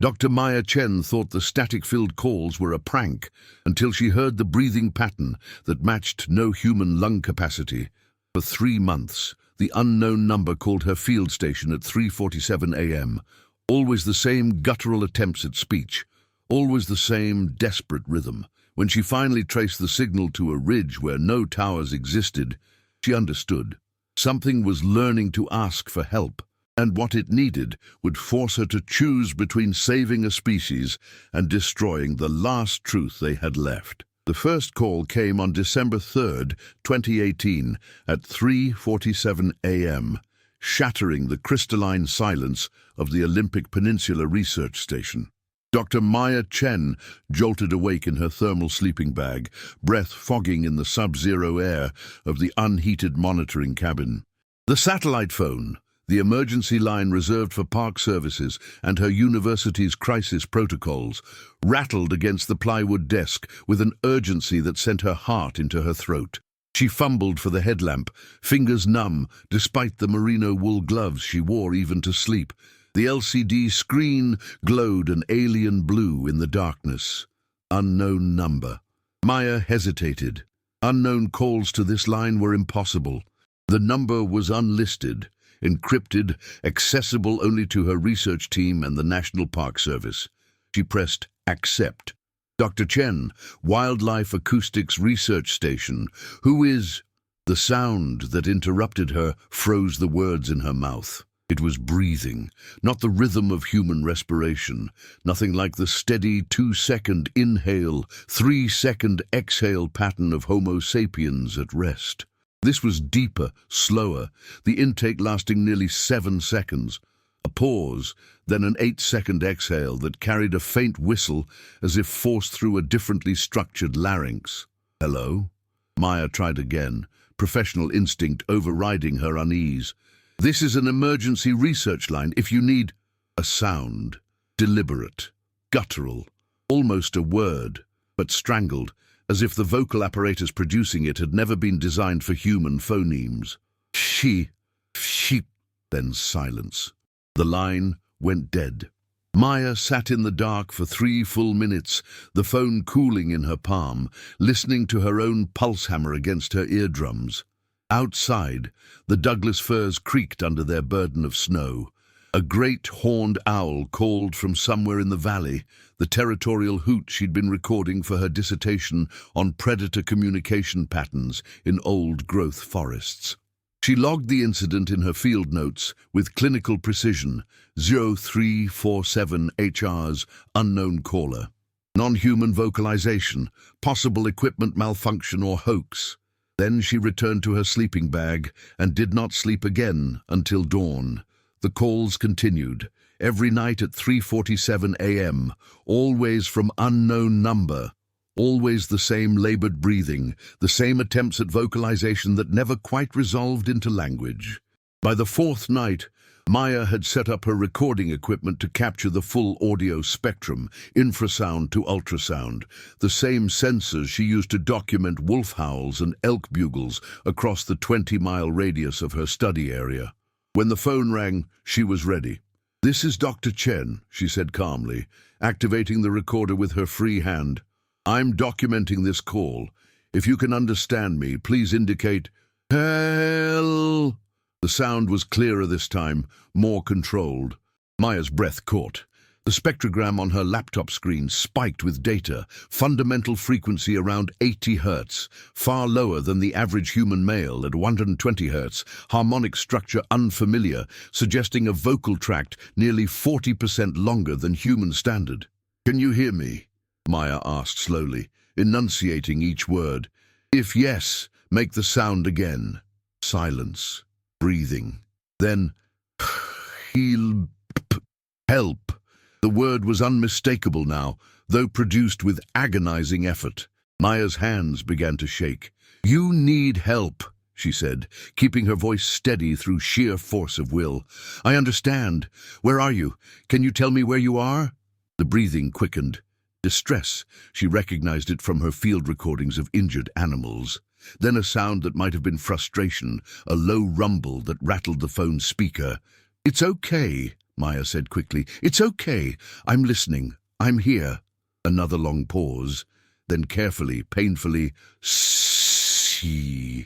Dr. Maya Chen thought the static-filled calls were a prank until she heard the breathing pattern that matched no human lung capacity. For 3 months, the unknown number called her field station at 3:47 a.m. Always the same guttural attempts at speech, always the same desperate rhythm. When she finally traced the signal to a ridge where no towers existed, she understood. Something was learning to ask for help, and what it needed would force her to choose between saving a species and destroying the last truth they had left. The first call came on December 3rd, 2018, at 3:47 a.m., shattering the crystalline silence of the Olympic Peninsula Research Station. Dr. Maya Chen jolted awake in her thermal sleeping bag, breath fogging in the sub-zero air of the unheated monitoring cabin. The satellite phone, the emergency line reserved for park services and her university's crisis protocols, rattled against the plywood desk with an urgency that sent her heart into her throat. She fumbled for the headlamp, fingers numb despite the merino wool gloves she wore even to sleep. The LCD screen glowed an alien blue in the darkness. Unknown number. Maya hesitated. Unknown calls to this line were impossible. The number was unlisted, encrypted, accessible only to her research team and the National Park Service. She pressed accept. Dr. Chen, Wildlife Acoustics Research Station. Who is? The sound that interrupted her froze the words in her mouth. It was breathing, not the rhythm of human respiration, nothing like the steady 2-second inhale, 3-second exhale pattern of Homo sapiens at rest. This was deeper, slower, the intake lasting nearly 7 seconds. A pause, then an 8-second exhale that carried a faint whistle as if forced through a differently structured larynx. Hello? Maya tried again, professional instinct overriding her unease. This is an emergency research line if you need a sound, deliberate, guttural, almost a word, but strangled, as if the vocal apparatus producing it had never been designed for human phonemes. She, then silence. The line went dead. Maya sat in the dark for 3 full minutes, the phone cooling in her palm, listening to her own pulse hammer against her eardrums. Outside, the Douglas firs creaked under their burden of snow. A great horned owl called from somewhere in the valley, the territorial hoot she'd been recording for her dissertation on predator communication patterns in old-growth forests. She logged the incident in her field notes with clinical precision, 0347 HR's unknown caller. Non-human vocalization, possible equipment malfunction or hoax. Then she returned to her sleeping bag and did not sleep again until dawn. The calls continued, every night at 3:47 a.m., always from unknown number, always the same labored breathing, the same attempts at vocalization that never quite resolved into language. By the 4th night, Maya had set up her recording equipment to capture the full audio spectrum, infrasound to ultrasound, the same sensors she used to document wolf howls and elk bugles across the 20-mile radius of her study area. When the phone rang, she was ready. "This is Dr. Chen," she said calmly, activating the recorder with her free hand. "I'm documenting this call. If you can understand me, please indicate, 'Hell.'" The sound was clearer this time, more controlled. Maya's breath caught. The spectrogram on her laptop screen spiked with data, fundamental frequency around 80 Hz, far lower than the average human male at 120 Hz, harmonic structure unfamiliar, suggesting a vocal tract nearly 40% longer than human standard. "Can you hear me?" Maya asked slowly, enunciating each word. "If yes, make the sound again." Silence. Breathing. Then, help. The word was unmistakable now, though produced with agonizing effort. Maya's hands began to shake. "You need help," she said, keeping her voice steady through sheer force of will. "I understand. Where are you? Can you tell me where you are?" The breathing quickened. Distress. She recognized it from her field recordings of injured animals. Then a sound that might have been frustration, a low rumble that rattled the phone's speaker. "It's okay," Maya said quickly. "It's okay. I'm listening. I'm here." Another long pause. Then carefully, painfully, stir.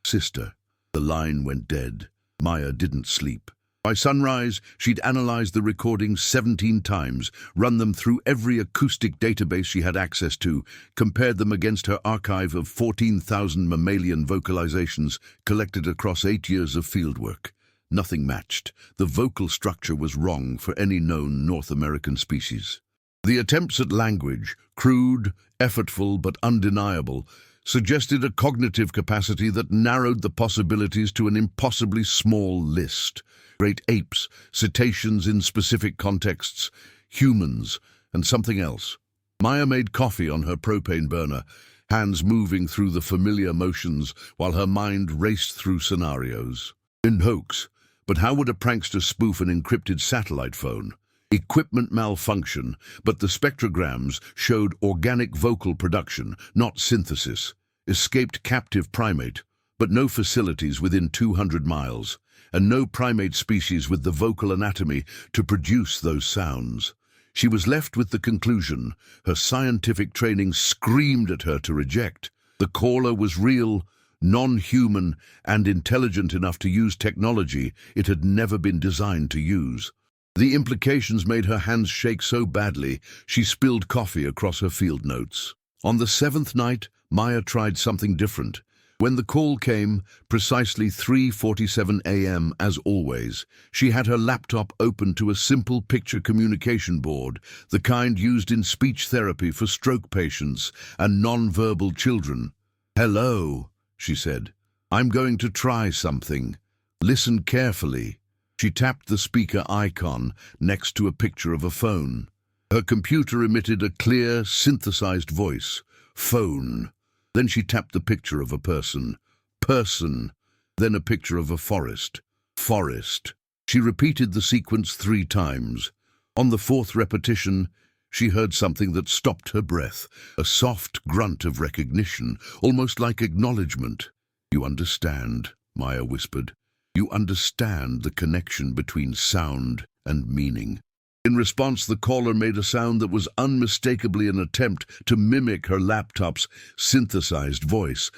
Sister. The line went dead. Maya didn't sleep. By sunrise, she'd analyzed the recordings 17 times, run them through every acoustic database she had access to, compared them against her archive of 14,000 mammalian vocalizations collected across 8 years of fieldwork. Nothing matched. The vocal structure was wrong for any known North American species. The attempts at language, crude, effortful but undeniable, suggested a cognitive capacity that narrowed the possibilities to an impossibly small list. Great apes, cetaceans in specific contexts, humans, and something else. Maya made coffee on her propane burner, hands moving through the familiar motions while her mind raced through scenarios. In hoax, but how would a prankster spoof an encrypted satellite phone? Equipment malfunction, but the spectrograms showed organic vocal production, not synthesis. Escaped captive primate, but no facilities within 200 miles, and no primate species with the vocal anatomy to produce those sounds. She was left with the conclusion her scientific training screamed at her to reject. The caller was real, non-human, and intelligent enough to use technology it had never been designed to use. The implications made her hands shake so badly she spilled coffee across her field notes. On the 7th night, Maya tried something different. When the call came, precisely 3:47 a.m. as always, she had her laptop open to a simple picture communication board, the kind used in speech therapy for stroke patients and non-verbal children. "Hello," she said. "I'm going to try something. Listen carefully." She tapped the speaker icon next to a picture of a phone. Her computer emitted a clear, synthesized voice. "Phone." Then she tapped the picture of a person. "Person." Then a picture of a forest. "Forest." She repeated the sequence 3 times. On the 4th repetition, she heard something that stopped her breath, a soft grunt of recognition, almost like acknowledgement. "You understand," Maya whispered. "You understand the connection between sound and meaning." In response, the caller made a sound that was unmistakably an attempt to mimic her laptop's synthesized voice.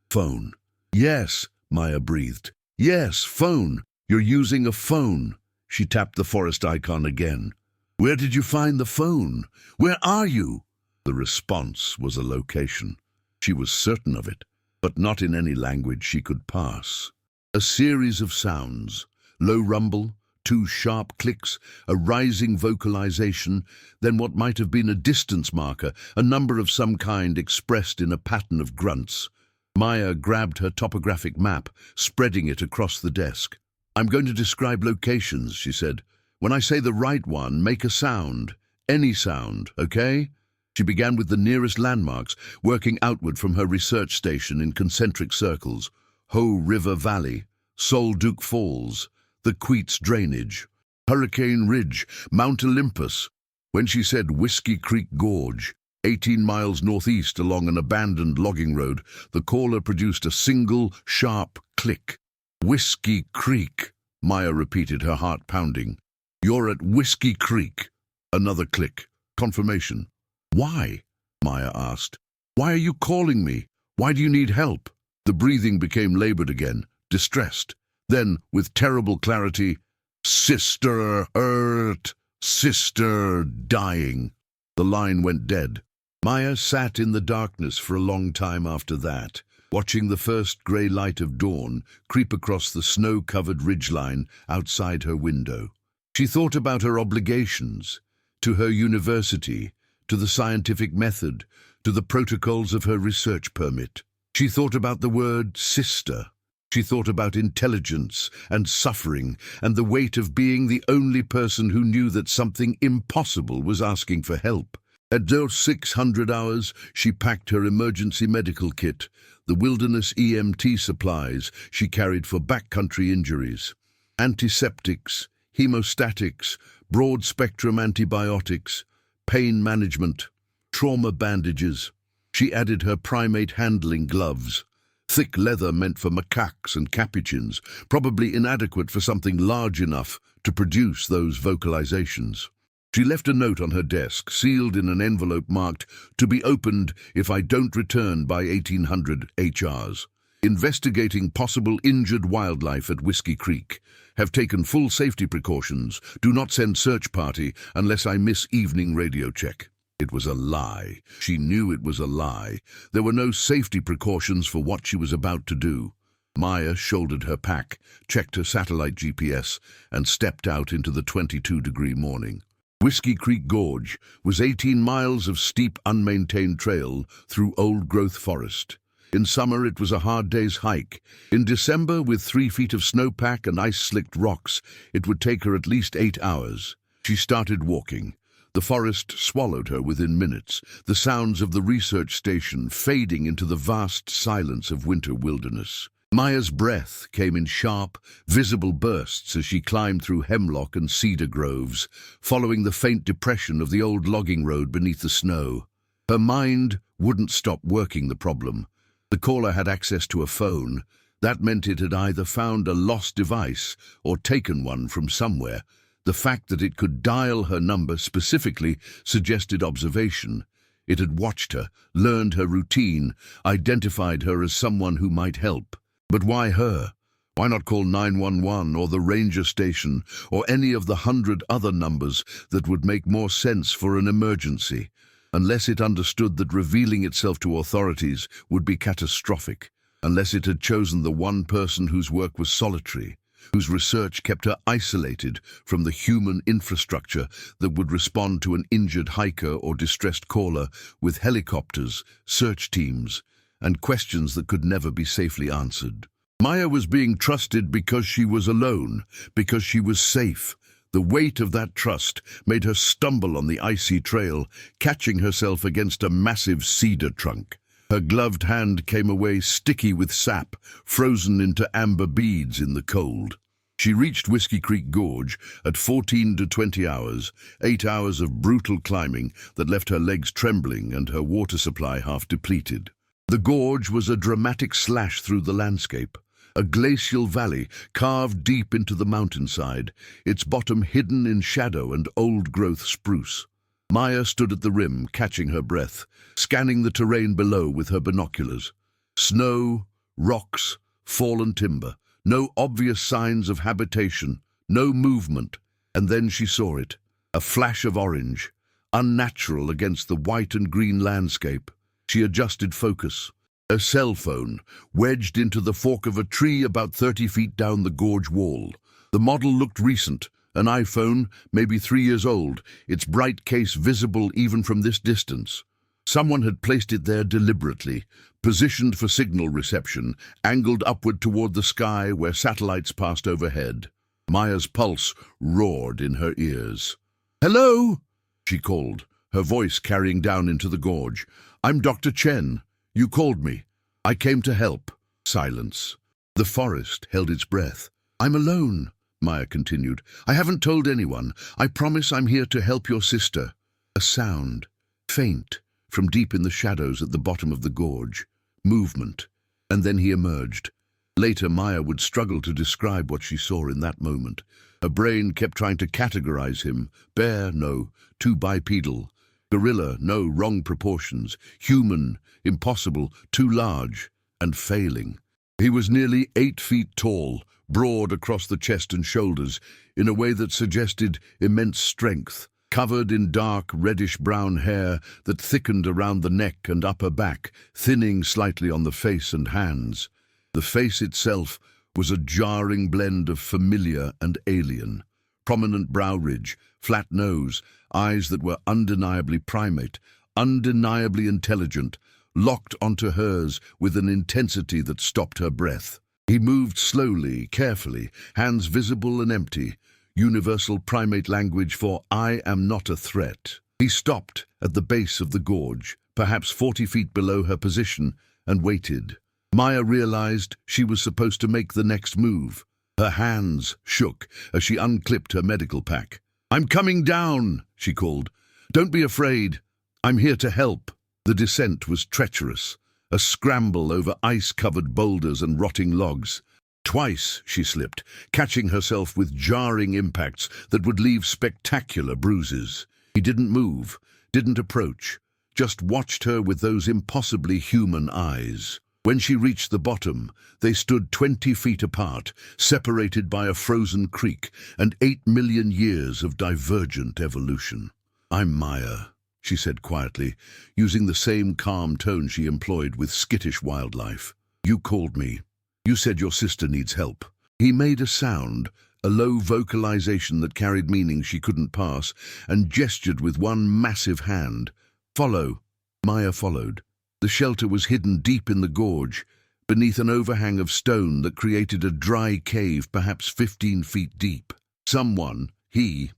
Phone. "Yes," Maya breathed. "Yes, phone. You're using a phone." She tapped the forest icon again. "Where did you find the phone? Where are you?" The response was a location. She was certain of it, but not in any language she could pass. A series of sounds. Low rumble, 2 sharp clicks, a rising vocalization, then what might have been a distance marker, a number of some kind expressed in a pattern of grunts. Maya grabbed her topographic map, spreading it across the desk. "I'm going to describe locations," she said. "When I say the right one, make a sound. Any sound, okay?" She began with the nearest landmarks, working outward from her research station in concentric circles. Ho River Valley, Solduke Falls, the Queets Drainage, Hurricane Ridge, Mount Olympus. When she said Whiskey Creek Gorge, 18 miles northeast along an abandoned logging road, the caller produced a single, sharp click. "Whiskey Creek," Maya repeated, her heart pounding. "You're at Whiskey Creek." Another click. Confirmation. "Why?" Maya asked. "Why are you calling me? Why do you need help?" The breathing became labored again, distressed. Then, with terrible clarity, "Sister Earth, sister dying." The line went dead. Maya sat in the darkness for a long time after that, watching the first grey light of dawn creep across the snow-covered ridgeline outside her window. She thought about her obligations, to her university, to the scientific method, to the protocols of her research permit. She thought about the word sister. She thought about intelligence and suffering and the weight of being the only person who knew that something impossible was asking for help. At those 600 hours, she packed her emergency medical kit, the wilderness EMT supplies she carried for backcountry injuries, antiseptics, hemostatics, broad-spectrum antibiotics, pain management, trauma bandages. She added her primate handling gloves, Thick leather meant for macaques and capuchins, probably inadequate for something large enough to produce those vocalizations. She left a note on her desk, sealed in an envelope marked, "To be opened if I don't return by 1800 HRs. Investigating possible injured wildlife at Whiskey Creek. Have taken full safety precautions. Do not send search party unless I miss evening radio check." It was a lie. She knew it was a lie. There were no safety precautions for what she was about to do. Maya shouldered her pack, checked her satellite GPS, and stepped out into the 22-degree morning. Whiskey Creek Gorge was 18 miles of steep, unmaintained trail through old-growth forest. In summer, it was a hard day's hike. In December, with 3 feet of snowpack and ice-slicked rocks, it would take her at least 8 hours. She started walking. The forest swallowed her within minutes, the sounds of the research station fading into the vast silence of winter wilderness. Maya's breath came in sharp, visible bursts as she climbed through hemlock and cedar groves, following the faint depression of the old logging road beneath the snow. Her mind wouldn't stop working the problem. The caller had access to a phone. That meant it had either found a lost device or taken one from somewhere. The fact that it could dial her number specifically suggested observation. It had watched her, learned her routine, identified her as someone who might help. But why her? Why not call 911 or the ranger station or any of the 100 other numbers that would make more sense for an emergency? Unless it understood that revealing itself to authorities would be catastrophic. Unless it had chosen the one person whose work was solitary, whose research kept her isolated from the human infrastructure that would respond to an injured hiker or distressed caller with helicopters, search teams, and questions that could never be safely answered. Maya was being trusted because she was alone, because she was safe. The weight of that trust made her stumble on the icy trail, catching herself against a massive cedar trunk. Her gloved hand came away sticky with sap, frozen into amber beads in the cold. She reached Whiskey Creek Gorge at 14 to 20 hours, 8 hours of brutal climbing that left her legs trembling and her water supply half depleted. The gorge was a dramatic slash through the landscape, a glacial valley carved deep into the mountainside, its bottom hidden in shadow and old-growth spruce. Maya stood at the rim, catching her breath, scanning the terrain below with her binoculars. Snow, rocks, fallen timber, no obvious signs of habitation, no movement. And then she saw it, a flash of orange, unnatural against the white and green landscape. She adjusted focus. A cell phone, wedged into the fork of a tree about 30 feet down the gorge wall. The model looked recent, an iPhone, maybe 3 years old, its bright case visible even from this distance. Someone had placed it there deliberately, positioned for signal reception, angled upward toward the sky where satellites passed overhead. Maya's pulse roared in her ears. "Hello?" she called, her voice carrying down into the gorge. "I'm Dr. Chen. You called me. I came to help." Silence. The forest held its breath. "I'm alone," Maya continued. "I haven't told anyone. I promise I'm here to help your sister." A sound, faint, from deep in the shadows at the bottom of the gorge. Movement. And then he emerged. Later, Maya would struggle to describe what she saw in that moment. Her brain kept trying to categorize him. Bear, no. Too bipedal. Gorilla, no. Wrong proportions. Human, impossible. Too large. And failing. He was nearly 8 feet tall, broad across the chest and shoulders, in a way that suggested immense strength. Covered in dark, reddish-brown hair that thickened around the neck and upper back, thinning slightly on the face and hands. The face itself was a jarring blend of familiar and alien. Prominent brow ridge, flat nose, eyes that were undeniably primate, undeniably intelligent, locked onto hers with an intensity that stopped her breath. He moved slowly, carefully, hands visible and empty. Universal primate language for "I am not a threat." He stopped at the base of the gorge, perhaps 40 feet below her position, and waited. Maya realized she was supposed to make the next move. Her hands shook as she unclipped her medical pack. "I'm coming down," she called. "Don't be afraid. I'm here to help." The descent was treacherous. a scramble over ice-covered boulders and rotting logs. Twice she slipped, catching herself with jarring impacts that would leave spectacular bruises. He didn't move, didn't approach, just watched her with those impossibly human eyes. When she reached the bottom, they stood 20 feet apart, separated by a frozen creek and 8 million years of divergent evolution. "I'm Maya," she said quietly, using the same calm tone she employed with skittish wildlife. "You called me. You said your sister needs help." He made a sound, a low vocalization that carried meaning she couldn't pass, and gestured with one massive hand. "Follow." Maya followed. The shelter was hidden deep in the gorge, beneath an overhang of stone that created a dry cave perhaps 15 feet deep. Someone,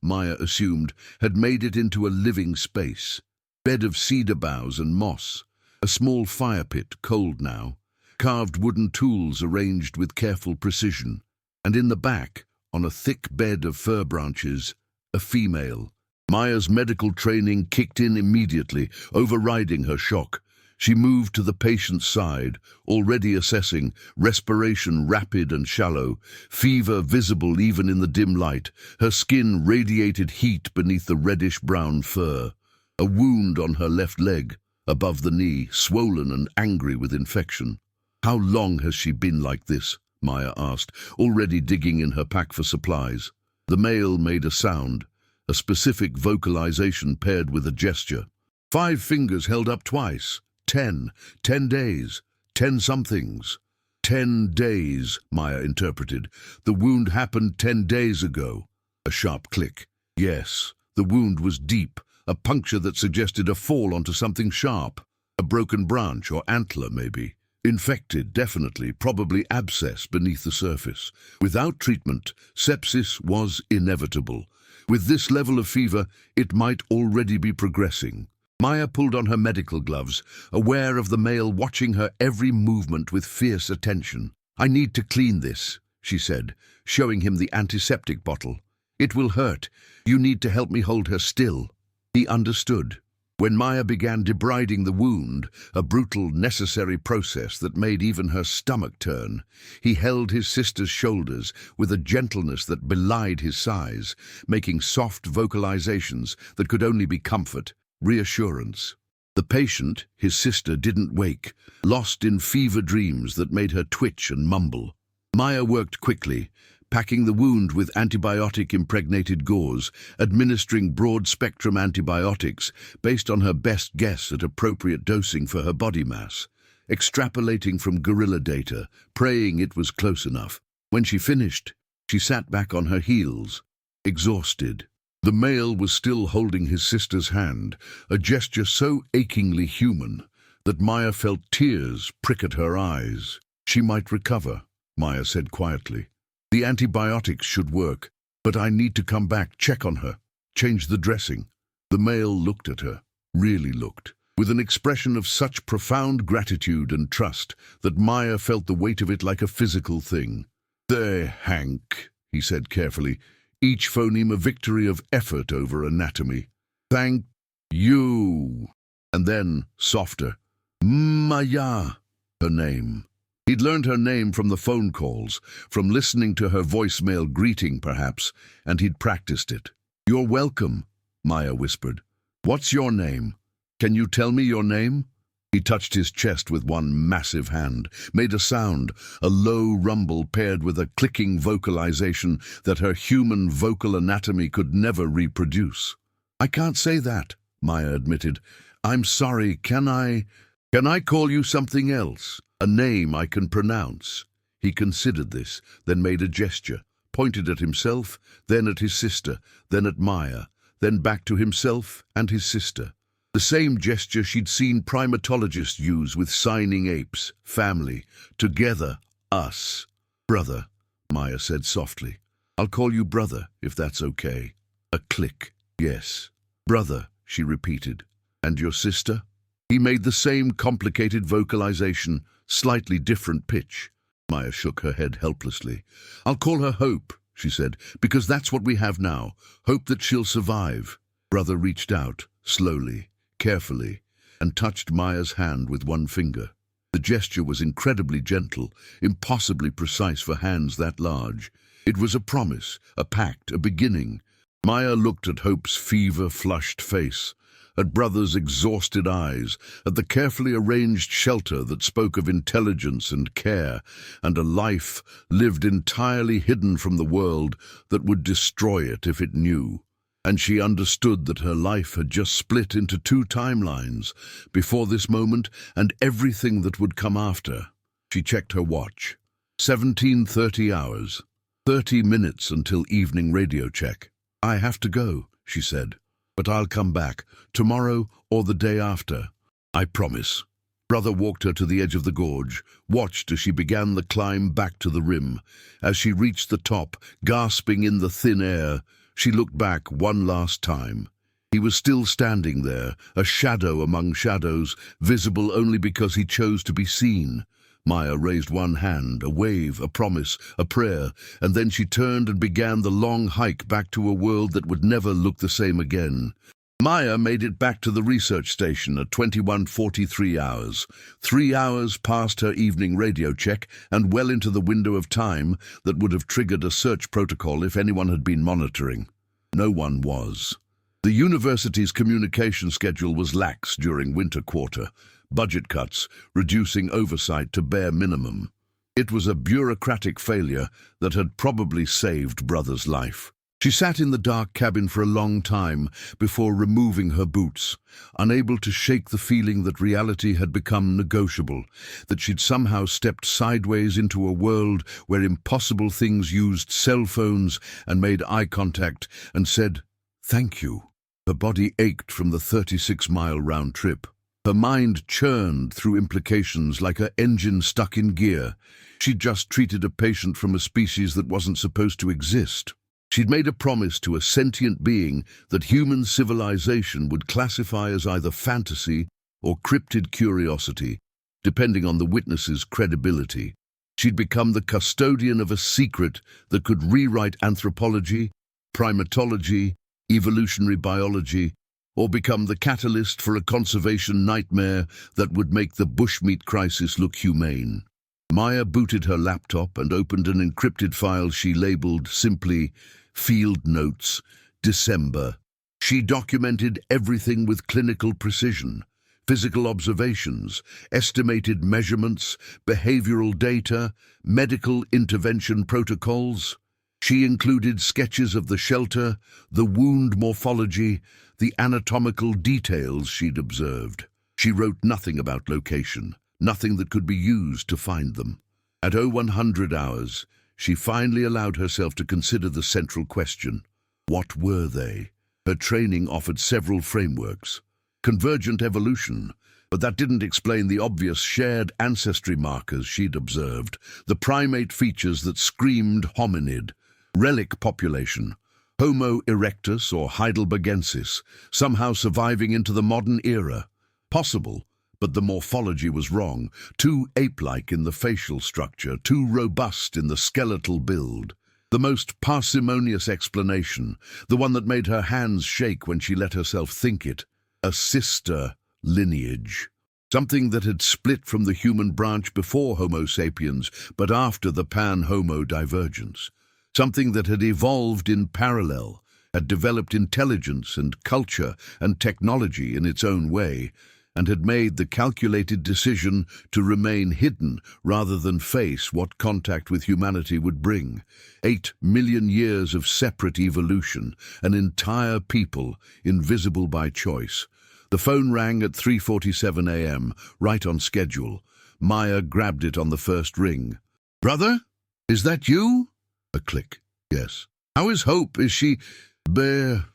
Maya assumed, had made it into a living space. Bed of cedar boughs and moss, a small fire pit, cold now, carved wooden tools arranged with careful precision, and in the back, on a thick bed of fir branches, a female. Maya's medical training kicked in immediately, overriding her shock. She moved to the patient's side, already assessing, respiration rapid and shallow, fever visible even in the dim light. Her skin radiated heat beneath the reddish-brown fur. A wound on her left leg, above the knee, swollen and angry with infection. "How long has she been like this?" Maya asked, already digging in her pack for supplies. The male made a sound, a specific vocalization paired with a gesture. 5 fingers held up twice. 10 days, 10 somethings. 10 days, Maya interpreted. "The wound happened 10 days ago." A sharp click. Yes, the wound was deep, a puncture that suggested a fall onto something sharp. A broken branch or antler, maybe. Infected, definitely, probably abscess beneath the surface. Without treatment, sepsis was inevitable. With this level of fever, it might already be progressing. Maya pulled on her medical gloves, aware of the male watching her every movement with fierce attention. "I need to clean this," she said, showing him the antiseptic bottle. "It will hurt. You need to help me hold her still." He understood. When Maya began debriding the wound, a brutal, necessary process that made even her stomach turn, he held his sister's shoulders with a gentleness that belied his size, making soft vocalizations that could only be comfort, reassurance. The patient, his sister, didn't wake, lost in fever dreams that made her twitch and mumble. Maya worked quickly, packing the wound with antibiotic-impregnated gauze, administering broad-spectrum antibiotics based on her best guess at appropriate dosing for her body mass, extrapolating from gorilla data, praying it was close enough. When she finished, she sat back on her heels, exhausted. The male was still holding his sister's hand, a gesture so achingly human that Maya felt tears prick at her eyes. "She might recover," Maya said quietly. "The antibiotics should work, but I need to come back, check on her, change the dressing." The male looked at her, really looked, with an expression of such profound gratitude and trust that Maya felt the weight of it like a physical thing. "There, Hank," he said carefully, each phoneme a victory of effort over anatomy. "Thank you." And then, softer, "Maya," her name. He'd learned her name from the phone calls, from listening to her voicemail greeting, perhaps, and he'd practiced it. "You're welcome," Maya whispered. "What's your name? Can you tell me your name?" He touched his chest with one massive hand, made a sound, a low rumble paired with a clicking vocalization that her human vocal anatomy could never reproduce. "I can't say that," Maya admitted. "I'm sorry, can I call you something else? A name I can pronounce?" He considered this, then made a gesture, pointed at himself, then at his sister, then at Maya, then back to himself and his sister. The same gesture she'd seen primatologists use with signing apes, family, together, us. "Brother," Maya said softly. "I'll call you brother, if that's okay." A click. "Yes." "Brother," she repeated. "And your sister?" He made the same complicated vocalization, slightly different pitch. Maya shook her head helplessly. "I'll call her Hope," she said, "because that's what we have now. Hope that she'll survive." Brother reached out, slowly, carefully, and touched Maya's hand with one finger. The gesture was incredibly gentle, impossibly precise for hands that large. It was a promise, a pact, a beginning. Maya looked at Hope's fever-flushed face, at Brother's exhausted eyes, at the carefully arranged shelter that spoke of intelligence and care, and a life lived entirely hidden from the world that would destroy it if it knew. And she understood that her life had just split into two timelines, before this moment and everything that would come after. She checked her watch. 17:30 hours. 30 minutes until evening radio check. "I have to go," she said, "but I'll come back, tomorrow or the day after. I promise." Brother walked her to the edge of the gorge, watched as she began the climb back to the rim. As she reached the top, gasping in the thin air, she looked back one last time. He was still standing there, a shadow among shadows, visible only because he chose to be seen. Maya raised one hand, a wave, a promise, a prayer, and then she turned and began the long hike back to a world that would never look the same again. Maya made it back to the research station at 21:43 hours, 3 hours past her evening radio check and well into the window of time that would have triggered a search protocol if anyone had been monitoring. No one was. The university's communication schedule was lax during winter quarter, budget cuts, reducing oversight to bare minimum. It was a bureaucratic failure that had probably saved Brother's life. She sat in the dark cabin for a long time before removing her boots, unable to shake the feeling that reality had become negotiable, that she'd somehow stepped sideways into a world where impossible things used cell phones and made eye contact and said, "Thank you." Her body ached from the 36-mile round trip. Her mind churned through implications like an engine stuck in gear. She'd just treated a patient from a species that wasn't supposed to exist. She'd made a promise to a sentient being that human civilization would classify as either fantasy or cryptid curiosity, depending on the witness's credibility. She'd become the custodian of a secret that could rewrite anthropology, primatology, evolutionary biology, or become the catalyst for a conservation nightmare that would make the bushmeat crisis look humane. Maya booted her laptop and opened an encrypted file she labeled simply Field Notes, December. She documented everything with clinical precision: physical observations, estimated measurements, behavioral data, medical intervention protocols. She included sketches of the shelter, the wound morphology, the anatomical details she'd observed. She wrote nothing about location, nothing that could be used to find them. At 0100 hours, she finally allowed herself to consider the central question: what were they? Her training offered several frameworks. Convergent evolution, but that didn't explain the obvious shared ancestry markers she'd observed, the primate features that screamed hominid. Relic population, Homo erectus or heidelbergensis, somehow surviving into the modern era. Possible, but the morphology was wrong, too ape-like in the facial structure, too robust in the skeletal build. The most parsimonious explanation, the one that made her hands shake when she let herself think it, a sister lineage. Something that had split from the human branch before Homo sapiens, but after the pan-Homo divergence. Something that had evolved in parallel, had developed intelligence and culture and technology in its own way, and had made the calculated decision to remain hidden rather than face what contact with humanity would bring. 8 million years of separate evolution, an entire people, invisible by choice. The phone rang at 3:47 a.m., right on schedule. Maya grabbed it on the first ring. "Brother? Is that you?" A click. "Yes." "How is Hope? Is she better?"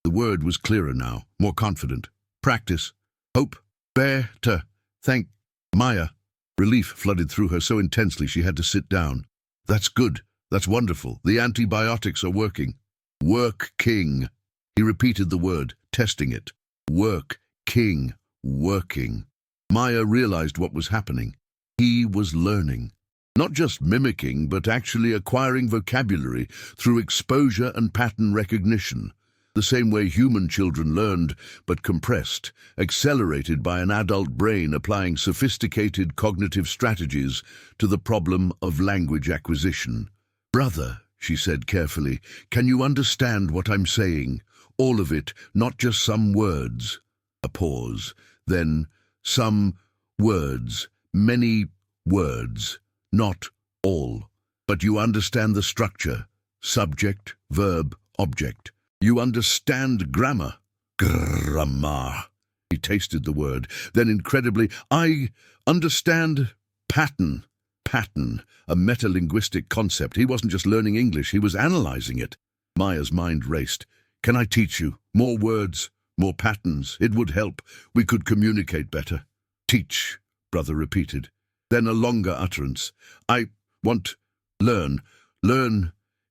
The word was clearer now, more confident. "Practice. Hope. Better. Thank Maya." Relief flooded through her so intensely she had to sit down. "That's good. That's wonderful. The antibiotics are working." "Work, King." He repeated the word, testing it. Work, King, working. Maya realized what was happening. He was learning. Not just mimicking, but actually acquiring vocabulary through exposure and pattern recognition. the same way human children learned, but compressed, accelerated by an adult brain applying sophisticated cognitive strategies to the problem of language acquisition. "Brother," she said carefully, "can you understand what I'm saying? All of it, not just some words." A pause. Then, "Some words, many words, not all. But you understand the structure, subject, verb, object. You understand grammar." Grammar. He tasted the word. Then incredibly, "I understand pattern." Pattern, a metalinguistic concept. He wasn't just learning English, he was analyzing it. Maya's mind raced. "Can I teach you? More words, more patterns. It would help. We could communicate better." "Teach," brother repeated. Then a longer utterance. "I want, learn,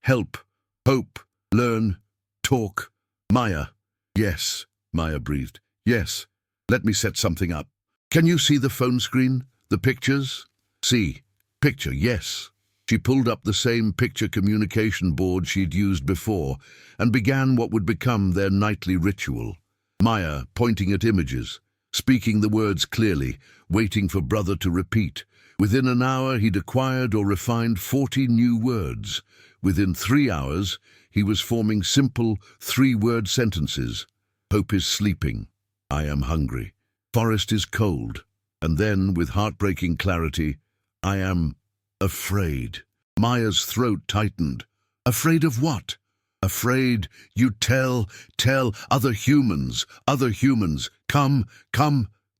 help, hope, learn, talk." "Maya." "Yes," Maya breathed. "Yes. Let me set something up. Can you see the phone screen? The pictures?" "See. Picture, yes." She pulled up the same picture communication board she'd used before and began what would become their nightly ritual. Maya pointing at images, speaking the words clearly, waiting for brother to repeat. Within an hour he'd acquired or refined 40 new words. Within 3 hours he was forming simple 3-word sentences. "Hope is sleeping. I am hungry. Forest is cold." And then, with heartbreaking clarity, "I am afraid." Maya's throat tightened. "Afraid of what?" "Afraid you tell other humans. Come,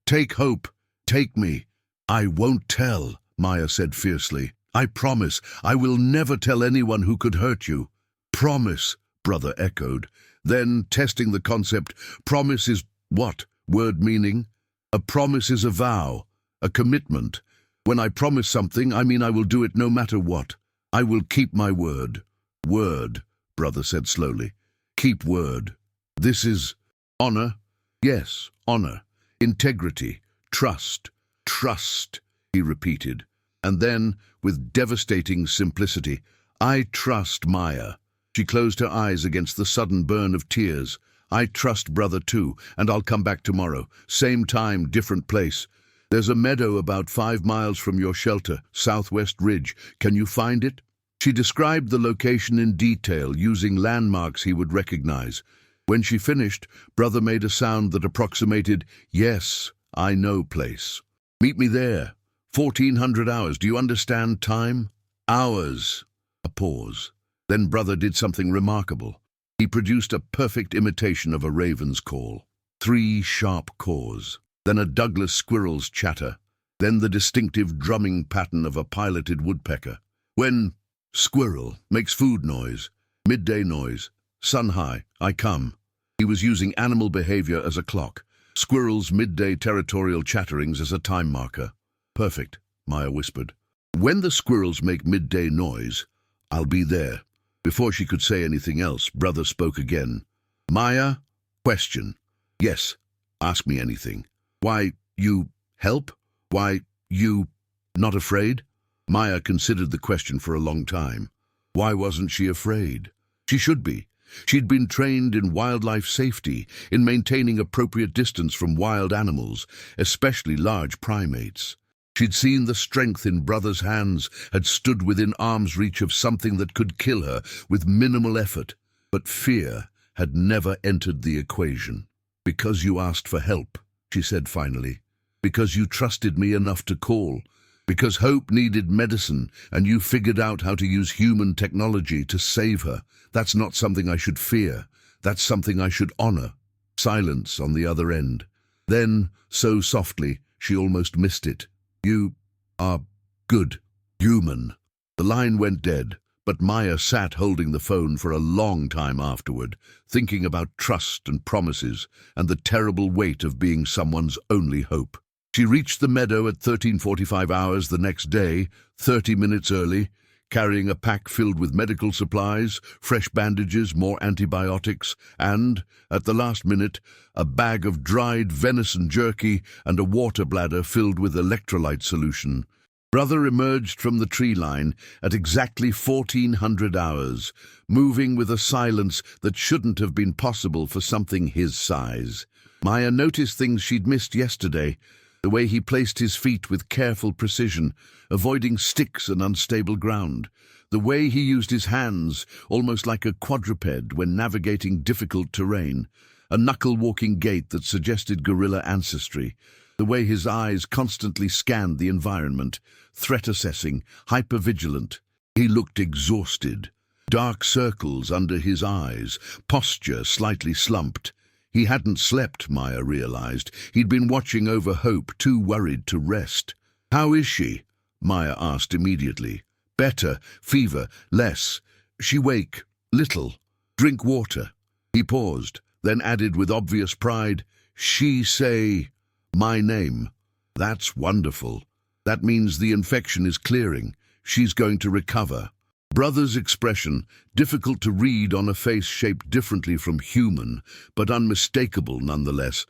take hope, take me." "I won't tell," Maya said fiercely. "I promise, I will never tell anyone who could hurt you." "Promise," brother echoed. Then, testing the concept, "Promise is what? Word meaning?" "A promise is a vow, a commitment. When I promise something, I mean I will do it no matter what. I will keep my word." "Word," brother said slowly. "Keep word. This is honor." "Yes, honor. Integrity. Trust. Trust," he repeated. And then, with devastating simplicity, "I trust Maya." She closed her eyes against the sudden burn of tears. "I trust brother too, and I'll come back tomorrow. Same time, different place. There's a meadow about 5 miles from your shelter, Southwest Ridge. Can you find it?" She described the location in detail, using landmarks he would recognize. When she finished, brother made a sound that approximated, "Yes, I know place. Meet me there. 1400 hours. Do you understand time?" "Hours." A pause. Then brother did something remarkable. He produced a perfect imitation of a raven's call. 3 sharp caws. Then a Douglas squirrel's chatter. Then the distinctive drumming pattern of a piloted woodpecker. When squirrel makes food noise, midday noise, sun high, I come. He was using animal behavior as a clock. Squirrel's midday territorial chatterings as a time marker. "Perfect," Maya whispered. "When the squirrels make midday noise, I'll be there." Before she could say anything else, brother spoke again. "Maya, question." "Yes, ask me anything." "Why, you help? Why, you not afraid?" Maya considered the question for a long time. Why wasn't she afraid? She should be. She'd been trained in wildlife safety, in maintaining appropriate distance from wild animals, especially large primates. She'd seen the strength in brother's hands, had stood within arm's reach of something that could kill her with minimal effort. But fear had never entered the equation. "Because you asked for help," she said finally. "Because you trusted me enough to call. Because hope needed medicine, and you figured out how to use human technology to save her. That's not something I should fear. That's something I should honor." Silence on the other end. Then, so softly, she almost missed it. "You are good. Human." The line went dead, but Maya sat holding the phone for a long time afterward, thinking about trust and promises and the terrible weight of being someone's only hope. She reached the meadow at 13:45 hours the next day, 30 minutes early, carrying a pack filled with medical supplies, fresh bandages, more antibiotics, and, at the last minute, a bag of dried venison jerky and a water bladder filled with electrolyte solution. Brother emerged from the tree line at exactly 1400 hours, moving with a silence that shouldn't have been possible for something his size. Maya noticed things she'd missed yesterday, the way he placed his feet with careful precision, avoiding sticks and unstable ground, the way he used his hands, almost like a quadruped when navigating difficult terrain, a knuckle-walking gait that suggested gorilla ancestry, the way his eyes constantly scanned the environment, threat-assessing, hyper-vigilant. He looked exhausted. Dark circles under his eyes, posture slightly slumped. He hadn't slept, Maya realized. He'd been watching over Hope, too worried to rest. "How is she?" Maya asked immediately. "Better, fever, less. She wake, little. Drink water." He paused, then added with obvious pride, "She say my name." "That's wonderful. That means the infection is clearing. She's going to recover." Brother's expression, difficult to read on a face shaped differently from human, but unmistakable nonetheless,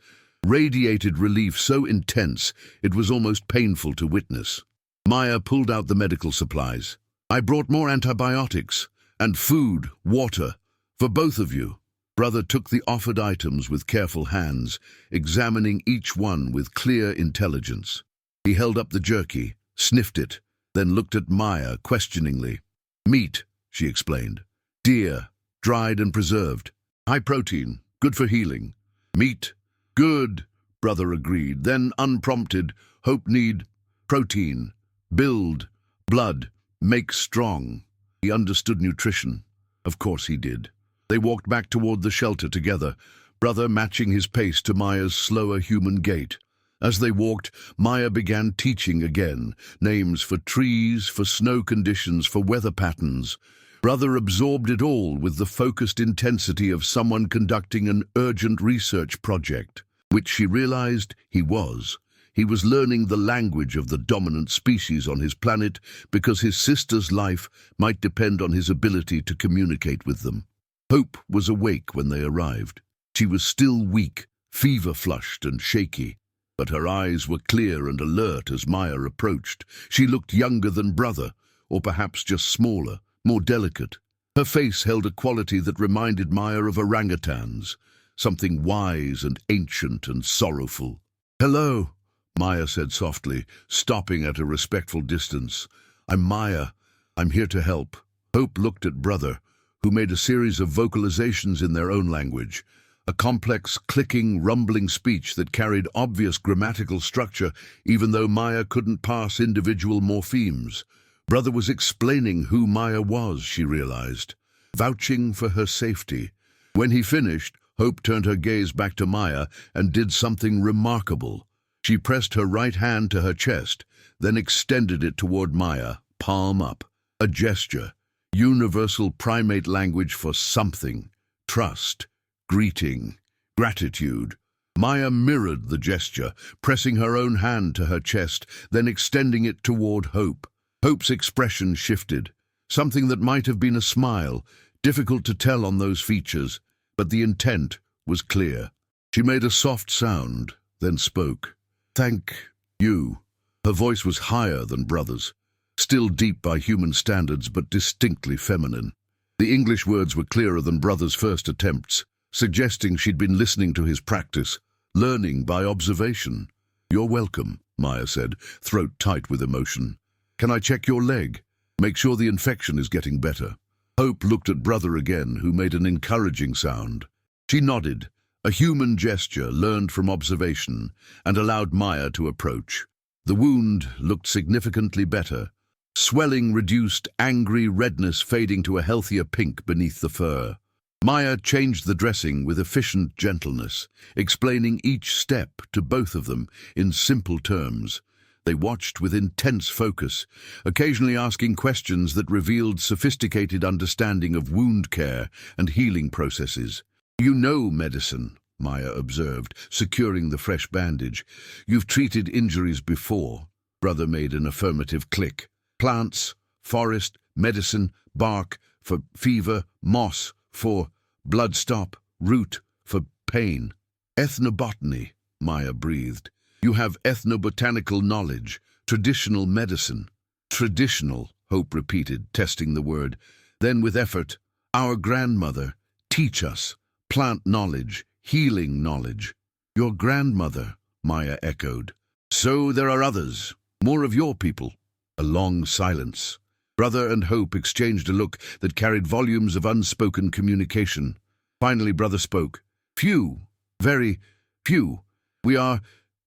radiated relief so intense it was almost painful to witness. Maya pulled out the medical supplies. "I brought more antibiotics, and food, water, for both of you." Brother took the offered items with careful hands, examining each one with clear intelligence. He held up the jerky, sniffed it, then looked at Maya questioningly. "Meat," she explained. "Deer, dried and preserved. High protein, good for healing." "Meat, good," Brother agreed. Then, unprompted, "Hope need protein, build, blood, make strong." He understood nutrition. Of course he did. They walked back toward the shelter together, Brother matching his pace to Maya's slower human gait. As they walked, Maya began teaching again, names for trees, for snow conditions, for weather patterns. Brother absorbed it all with the focused intensity of someone conducting an urgent research project, which she realized he was. He was learning the language of the dominant species on his planet because his sister's life might depend on his ability to communicate with them. Hope was awake when they arrived. She was still weak, fever-flushed and shaky, but her eyes were clear and alert as Maya approached. She looked younger than Brother, or perhaps just smaller, more delicate. Her face held a quality that reminded Maya of orangutans, something wise and ancient and sorrowful. "Hello," Maya said softly, stopping at a respectful distance. "I'm Maya. I'm here to help." Hope looked at Brother, who made a series of vocalizations in their own language, a complex, clicking, rumbling speech that carried obvious grammatical structure even though Maya couldn't parse individual morphemes. Brother was explaining who Maya was, she realized, vouching for her safety. When he finished, Hope turned her gaze back to Maya and did something remarkable. She pressed her right hand to her chest, then extended it toward Maya, palm up. A gesture, universal primate language for something, trust, greeting, gratitude. Maya mirrored the gesture, pressing her own hand to her chest, then extending it toward Hope. Hope's expression shifted, something that might have been a smile, difficult to tell on those features, but the intent was clear. She made a soft sound, then spoke. "Thank you." Her voice was higher than Brother's, still deep by human standards, but distinctly feminine. The English words were clearer than Brother's first attempts, suggesting she'd been listening to his practice, learning by observation. "You're welcome," Maya said, throat tight with emotion. "Can I check your leg? Make sure the infection is getting better." Hope looked at Brother again, who made an encouraging sound. She nodded, a human gesture learned from observation, and allowed Maya to approach. The wound looked significantly better. Swelling reduced, angry redness fading to a healthier pink beneath the fur. Maya changed the dressing with efficient gentleness, explaining each step to both of them in simple terms. They watched with intense focus, occasionally asking questions that revealed sophisticated understanding of wound care and healing processes. "You know medicine," Maya observed, securing the fresh bandage. "You've treated injuries before." Brother made an affirmative click. "Plants, forest, medicine, bark, for fever, moss, for blood stop, root, for pain." "Ethnobotany," Maya breathed. "You have ethnobotanical knowledge. Traditional medicine. Traditional, Hope repeated, testing the word. Then with effort, our grandmother. Teach us. Plant knowledge. Healing knowledge. Your grandmother, Maya echoed. So there are others. More of your people. A long silence. Brother and Hope exchanged a look that carried volumes of unspoken communication. Finally, Brother spoke. Few. Very few. We are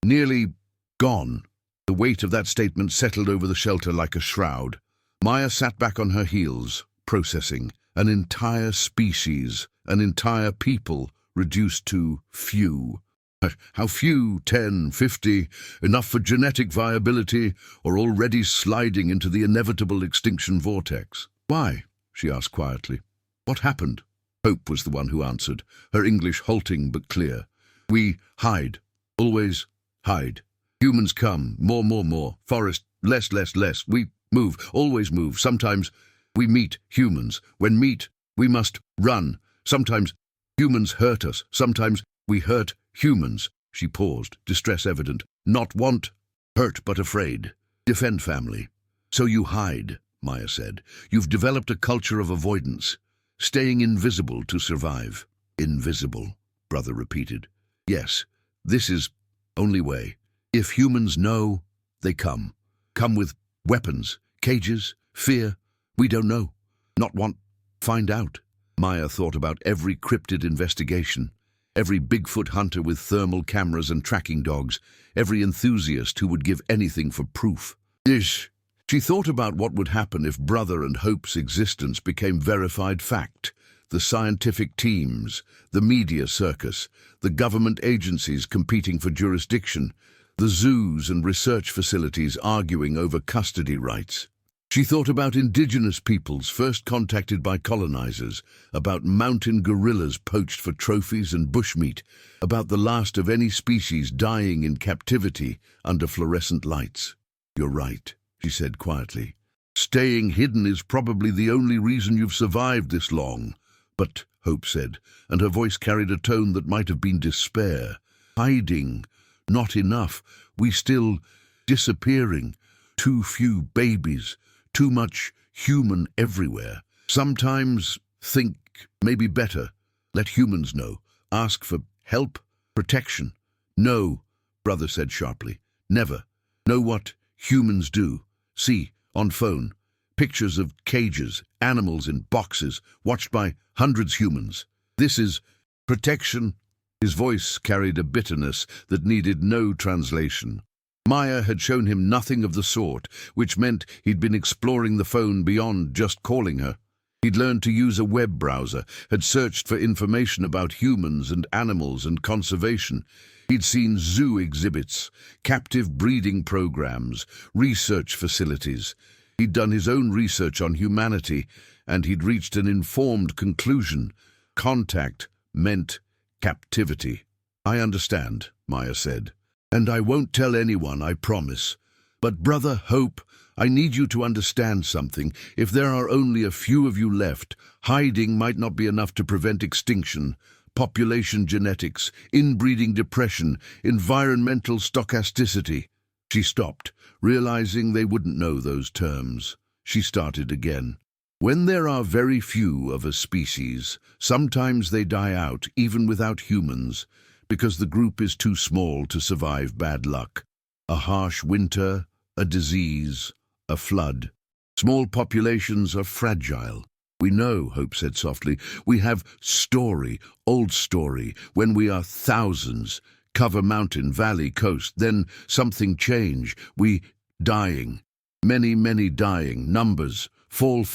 nearly gone. The weight of that statement settled over the shelter like a shroud. Maya sat back on her heels, processing. An entire species, an entire people, reduced to few. How few, 10, 50, enough for genetic viability, or already sliding into the inevitable extinction vortex? Why? She asked quietly. What happened? Hope was the one who answered, her English halting but clear. We hide. Always hide. Humans come. More. Forest. Less. We move. Always move. Sometimes we meet humans. When meet, we must run. Sometimes humans hurt us. Sometimes we hurt humans. She paused, distress evident. Not want, hurt but afraid. Defend family. So you hide, Maya said. You've developed a culture of avoidance. Staying invisible to survive. Invisible, Brother repeated. Yes, this is only way. If humans know, they come. Come with weapons, cages, fear. We don't know. Not want, find out. Maya thought about every cryptid investigation. Every Bigfoot hunter with thermal cameras and tracking dogs. Every enthusiast who would give anything for proof. She thought about what would happen if Brother and Hope's existence became verified fact. The scientific teams, the media circus, the government agencies competing for jurisdiction, the zoos and research facilities arguing over custody rights. She thought about indigenous peoples first contacted by colonizers, about mountain gorillas poached for trophies and bushmeat, about the last of any species dying in captivity under fluorescent lights. You're right, she said quietly. Staying hidden is probably the only reason you've survived this long. But, Hope said, and her voice carried a tone that might have been despair. Hiding. Not enough. We still disappearing. Too few babies. Too much human everywhere. Sometimes think maybe better. Let humans know. Ask for help, protection. No, Brother said sharply. Never. Know what humans do. See, on phone. Pictures of cages, animals in boxes, watched by hundreds humans. This is protection. His voice carried a bitterness that needed no translation. Maya had shown him nothing of the sort, which meant he'd been exploring the phone beyond just calling her. He'd learned to use a web browser, had searched for information about humans and animals and conservation. He'd seen zoo exhibits, captive breeding programs, research facilities. He'd done his own research on humanity, and he'd reached an informed conclusion. Contact meant captivity. I understand, Maya said. And I won't tell anyone, I promise. But Brother Hope, I need you to understand something. If there are only a few of you left, hiding might not be enough to prevent extinction. Population genetics, inbreeding depression, environmental stochasticity. She stopped, realizing they wouldn't know those terms. She started again. When there are very few of a species, sometimes they die out, even without humans, because the group is too small to survive bad luck. A harsh winter, a disease, a flood. Small populations are fragile. We know, Hope said softly. We have story, old story, when we are thousands, cover mountain, valley, coast, then something change. We dying. Many dying. Numbers. Fall,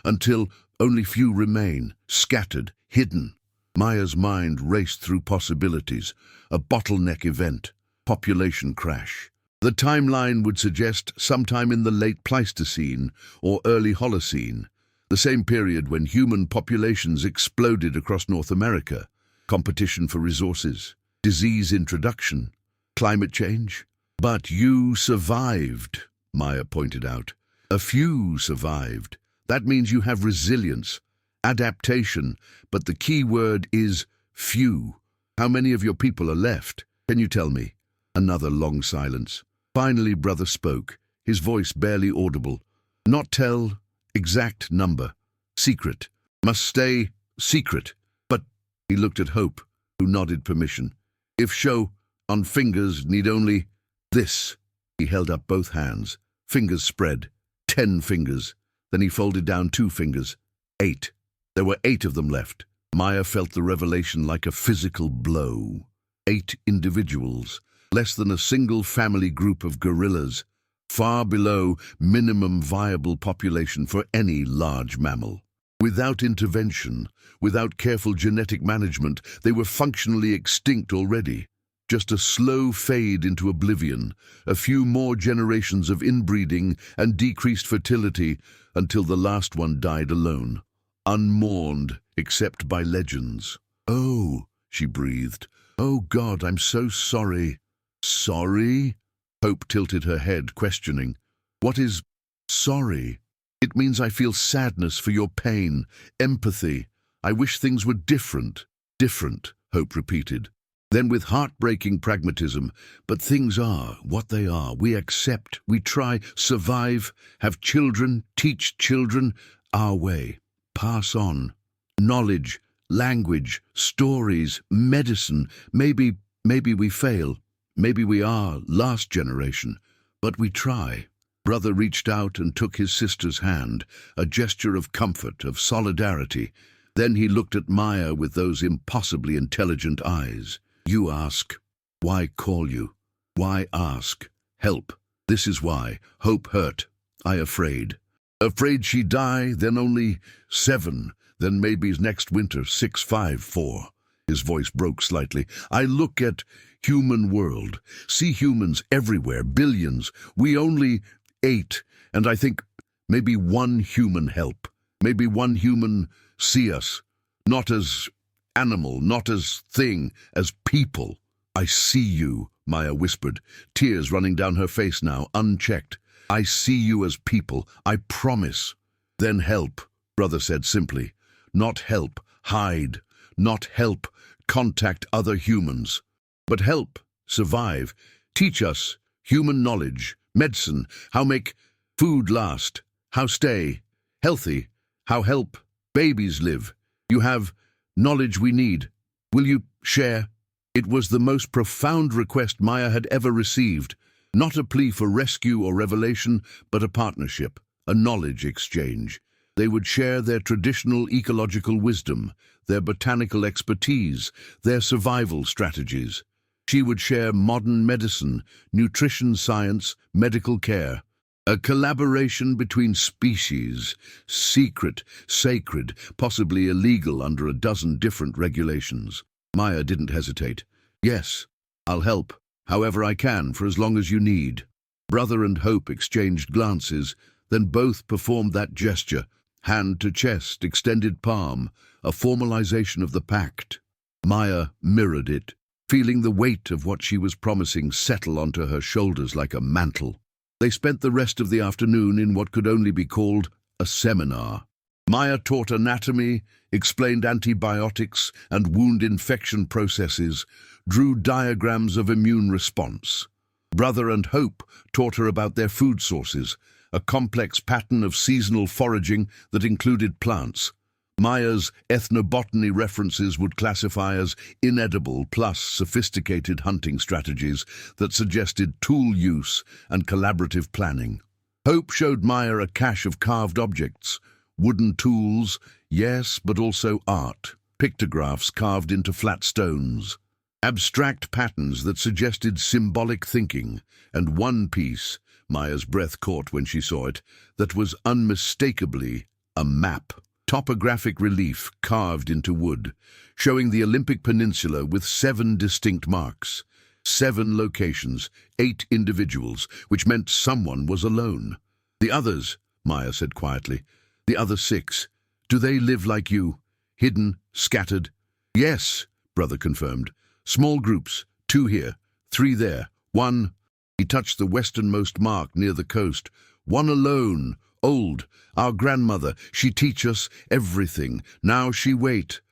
until only few remain, scattered, hidden. Maya's mind raced through possibilities. A bottleneck event. Population crash. The timeline would suggest sometime in the late Pleistocene or early Holocene, the same period when human populations exploded across North America. Competition for resources. Disease introduction. Climate change. But you survived, Maya pointed out. A few survived. That means you have resilience, adaptation, but the key word is few. How many of your people are left? Can you tell me? Another long silence. Finally, brother spoke, his voice barely audible. Not tell, exact number. Secret. Must stay secret. But he looked at Hope, who nodded permission. If show, on fingers need only this. He held up both hands. Fingers spread. 10 fingers. Then he folded down 2 fingers. 8. There were 8 of them left. Maya felt the revelation like a physical blow. 8 individuals. Less than a single family group of gorillas. Far below minimum viable population for any large mammal. Without intervention, without careful genetic management, they were functionally extinct already. Just a slow fade into oblivion, a few more generations of inbreeding and decreased fertility until the last one died alone, unmourned except by legends. "Oh," she breathed. "Oh God, I'm so sorry." "Sorry?" Hope tilted her head, questioning. "What is sorry?" "It means I feel sadness for your pain, empathy. I wish things were different." "Different," Hope repeated. Then with heartbreaking pragmatism, "But things are what they are. We accept, we try, survive, have children, teach children, our way. Pass on. Knowledge, language, stories, medicine. Maybe we fail. Maybe we are last generation. But we try." Brother reached out and took his sister's hand, a gesture of comfort, of solidarity. Then he looked at Maya with those impossibly intelligent eyes. "You ask. Why call you? Why ask? Help. This is why. Hope hurt. I afraid. Afraid she die, then only 7, then maybe's next winter 6, 5, 4. His voice broke slightly. "I look at human world, see humans everywhere, billions. We only 8, and I think maybe 1 human help. Maybe 1 human see us, not as animal, not as thing, as people." "I see you," Maya whispered, tears running down her face now, unchecked. "I see you as people, I promise." "Then help," Brother said simply. "Not help, hide. Not help, contact other humans. But help, survive. Teach us human knowledge, medicine, how make food last, how stay healthy, how help babies live. You have knowledge we need. Will you share?" It was the most profound request Maya had ever received. Not a plea for rescue or revelation, but a partnership, a knowledge exchange. They would share their traditional ecological wisdom, their botanical expertise, their survival strategies. She would share modern medicine, nutrition science, medical care. A collaboration between species, secret, sacred, possibly illegal under a dozen different regulations. Maya didn't hesitate. "Yes, I'll help, however I can, for as long as you need." Brother and Hope exchanged glances, then both performed that gesture, hand to chest, extended palm, a formalization of the pact. Maya mirrored it, feeling the weight of what she was promising settle onto her shoulders like a mantle. They spent the rest of the afternoon in what could only be called a seminar. Maya taught anatomy, explained antibiotics and wound infection processes, drew diagrams of immune response. Brother and Hope taught her about their food sources, a complex pattern of seasonal foraging that included plants. Maya's ethnobotany references would classify as inedible plus sophisticated hunting strategies that suggested tool use and collaborative planning. Hope showed Maya a cache of carved objects, wooden tools, yes, but also art, pictographs carved into flat stones, abstract patterns that suggested symbolic thinking, and one piece, Maya's breath caught when she saw it, that was unmistakably a map. Topographic relief carved into wood, showing the Olympic Peninsula with 7 distinct marks. 7 locations, 8 individuals, which meant someone was alone. "The others," Maya said quietly, "the other 6, do they live like you? Hidden, scattered?" "Yes," Brother confirmed. "Small groups, 2 here, 3 there, 1..." He touched the westernmost mark near the coast. "One alone. Old, our grandmother, she teach us everything. Now she wait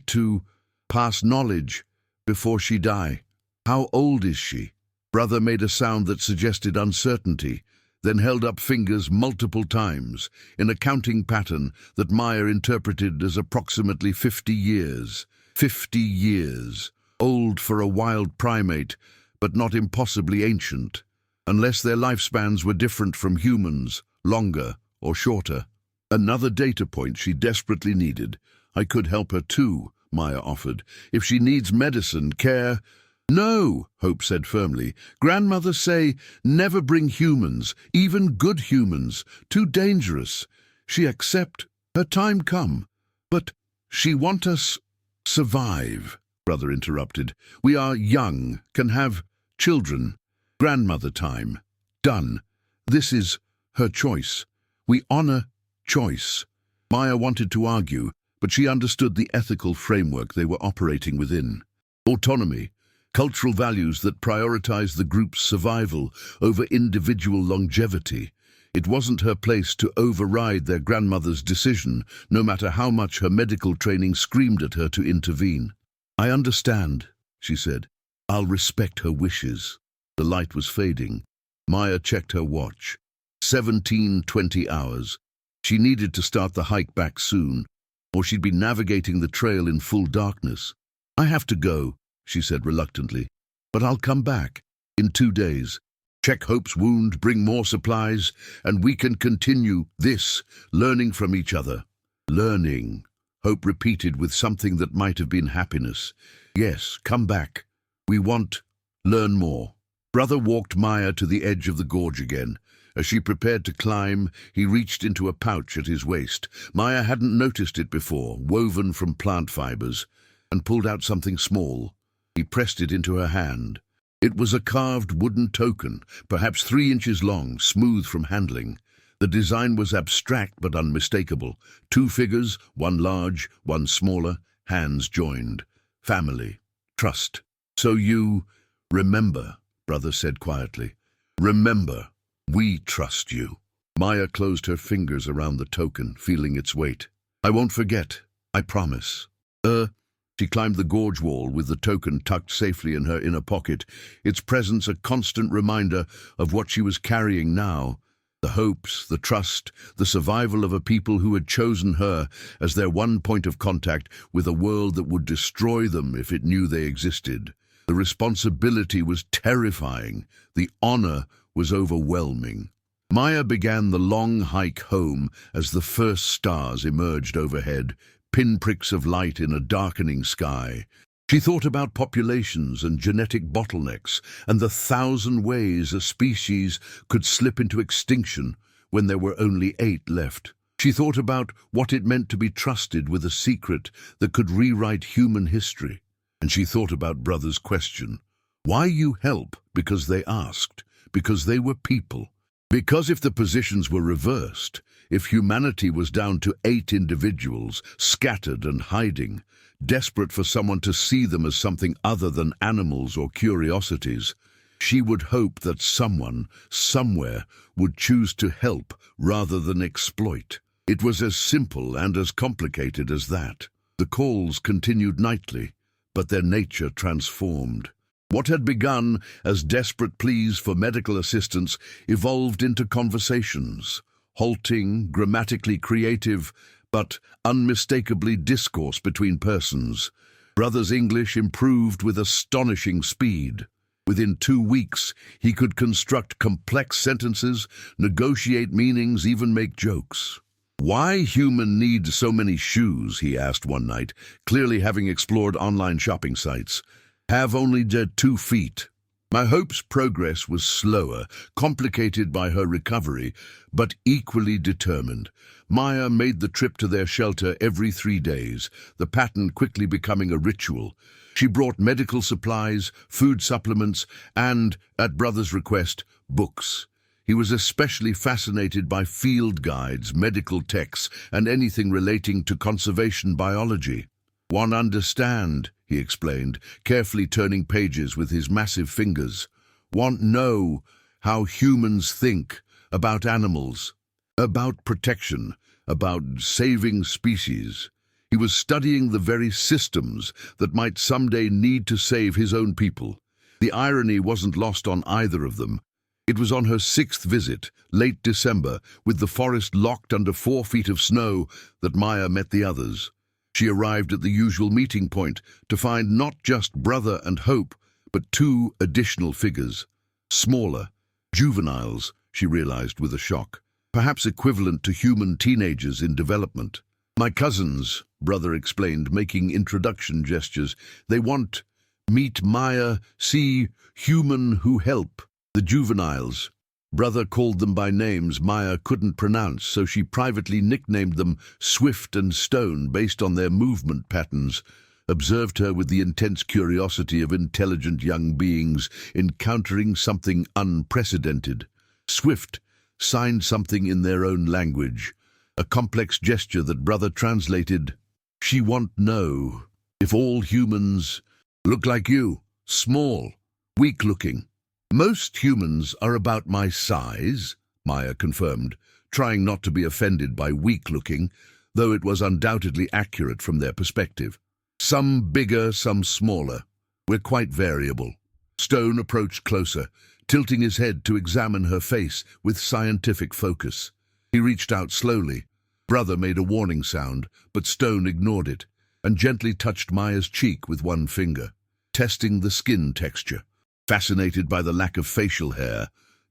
to pass knowledge before she die." "How old is she?" Brother made a sound that suggested uncertainty, then held up fingers multiple times in a counting pattern that Maya interpreted as approximately 50 years. 50 years. Old for a wild primate, but not impossibly ancient, unless their lifespans were different from humans, longer or shorter. Another data point she desperately needed. I could help her too, Maya offered. If she needs medicine, care... No, Hope said firmly. Grandmothers say, never bring humans, even good humans. Too dangerous. She accept. Her time come. But she want us survive, Brother interrupted. We are young, can have children. Grandmother time. Done. This is her choice. We honor choice. Maya wanted to argue, but she understood the ethical framework they were operating within. Autonomy. Cultural values that prioritize the group's survival over individual longevity. It wasn't her place to override their grandmother's decision, no matter how much her medical training screamed at her to intervene. I understand, she said. I'll respect her wishes. The light was fading. Maya checked her watch. 17-20 hours. She needed to start the hike back soon, or she'd be navigating the trail in full darkness. I have to go, she said reluctantly, but I'll come back in 2 days. Check Hope's wound, bring more supplies, and we can continue this, learning from each other. Learning, Hope repeated with something that might have been happiness. Yes, come back. We want, learn more. Brother walked Maya to the edge of the gorge again. As she prepared to climb, he reached into a pouch at his waist. Maya hadn't noticed it before, woven from plant fibers, and pulled out something small. He pressed it into her hand. It was a carved wooden token, perhaps 3 inches long, smooth from handling. The design was abstract but unmistakable. 2 figures, one large, one smaller, hands joined. Family. Trust. So you... Remember, Brother said quietly. Remember, we trust you. Maya closed her fingers around the token, feeling its weight. I won't forget. I promise. She climbed the gorge wall with the token tucked safely in her inner pocket, its presence a constant reminder of what she was carrying now. The hopes, the trust, the survival of a people who had chosen her as their one point of contact with a world that would destroy them if it knew they existed. The responsibility was terrifying. The honor was overwhelming. Maya began the long hike home as the first stars emerged overhead, pinpricks of light in a darkening sky. She thought about populations and genetic bottlenecks and the 1,000 ways a species could slip into extinction when there were only 8 left. She thought about what it meant to be trusted with a secret that could rewrite human history. And she thought about Brother's question. Why you help? Because they asked. Because they were people. Because if the positions were reversed, if humanity was down to 8 individuals, scattered and hiding, desperate for someone to see them as something other than animals or curiosities, she would hope that someone, somewhere, would choose to help rather than exploit. It was as simple and as complicated as that. The calls continued nightly, but their nature transformed. What had begun as desperate pleas for medical assistance evolved into conversations, halting, grammatically creative, but unmistakably discourse between persons. Brother's English improved with astonishing speed. Within 2 weeks, he could construct complex sentences, negotiate meanings, even make jokes. Why human need so many shoes, he asked one night, clearly having explored online shopping sites. Have only 2 feet. My Hope's progress was slower, complicated by her recovery, but equally determined. Maya made the trip to their shelter every 3 days, the pattern quickly becoming a ritual. She brought medical supplies, food supplements, and, at Brother's request, books. He was especially fascinated by field guides, medical texts, and anything relating to conservation biology. One understand, he explained, carefully turning pages with his massive fingers. Want know how humans think about animals, about protection, about saving species. He was studying the very systems that might someday need to save his own people. The irony wasn't lost on either of them. It was on her 6th visit, late December, with the forest locked under 4 feet of snow, that Maya met the others. She arrived at the usual meeting point to find not just Brother and Hope, but 2 additional figures. Smaller, juveniles, she realized with a shock, perhaps equivalent to human teenagers in development. "My cousins," Brother explained, making introduction gestures. "They want meet Maya, see human who help." The juveniles. Brother called them by names Maya couldn't pronounce, so she privately nicknamed them Swift and Stone based on their movement patterns, observed her with the intense curiosity of intelligent young beings encountering something unprecedented. Swift signed something in their own language, a complex gesture that Brother translated, "She want know if all humans look like you, small, weak-looking." "Most humans are about my size," Maya confirmed, trying not to be offended by weak-looking, though it was undoubtedly accurate from their perspective. "Some bigger, some smaller. We're quite variable." Stone approached closer, tilting his head to examine her face with scientific focus. He reached out slowly. Brother made a warning sound, but Stone ignored it, and gently touched Maya's cheek with one finger, testing the skin texture. Fascinated by the lack of facial hair.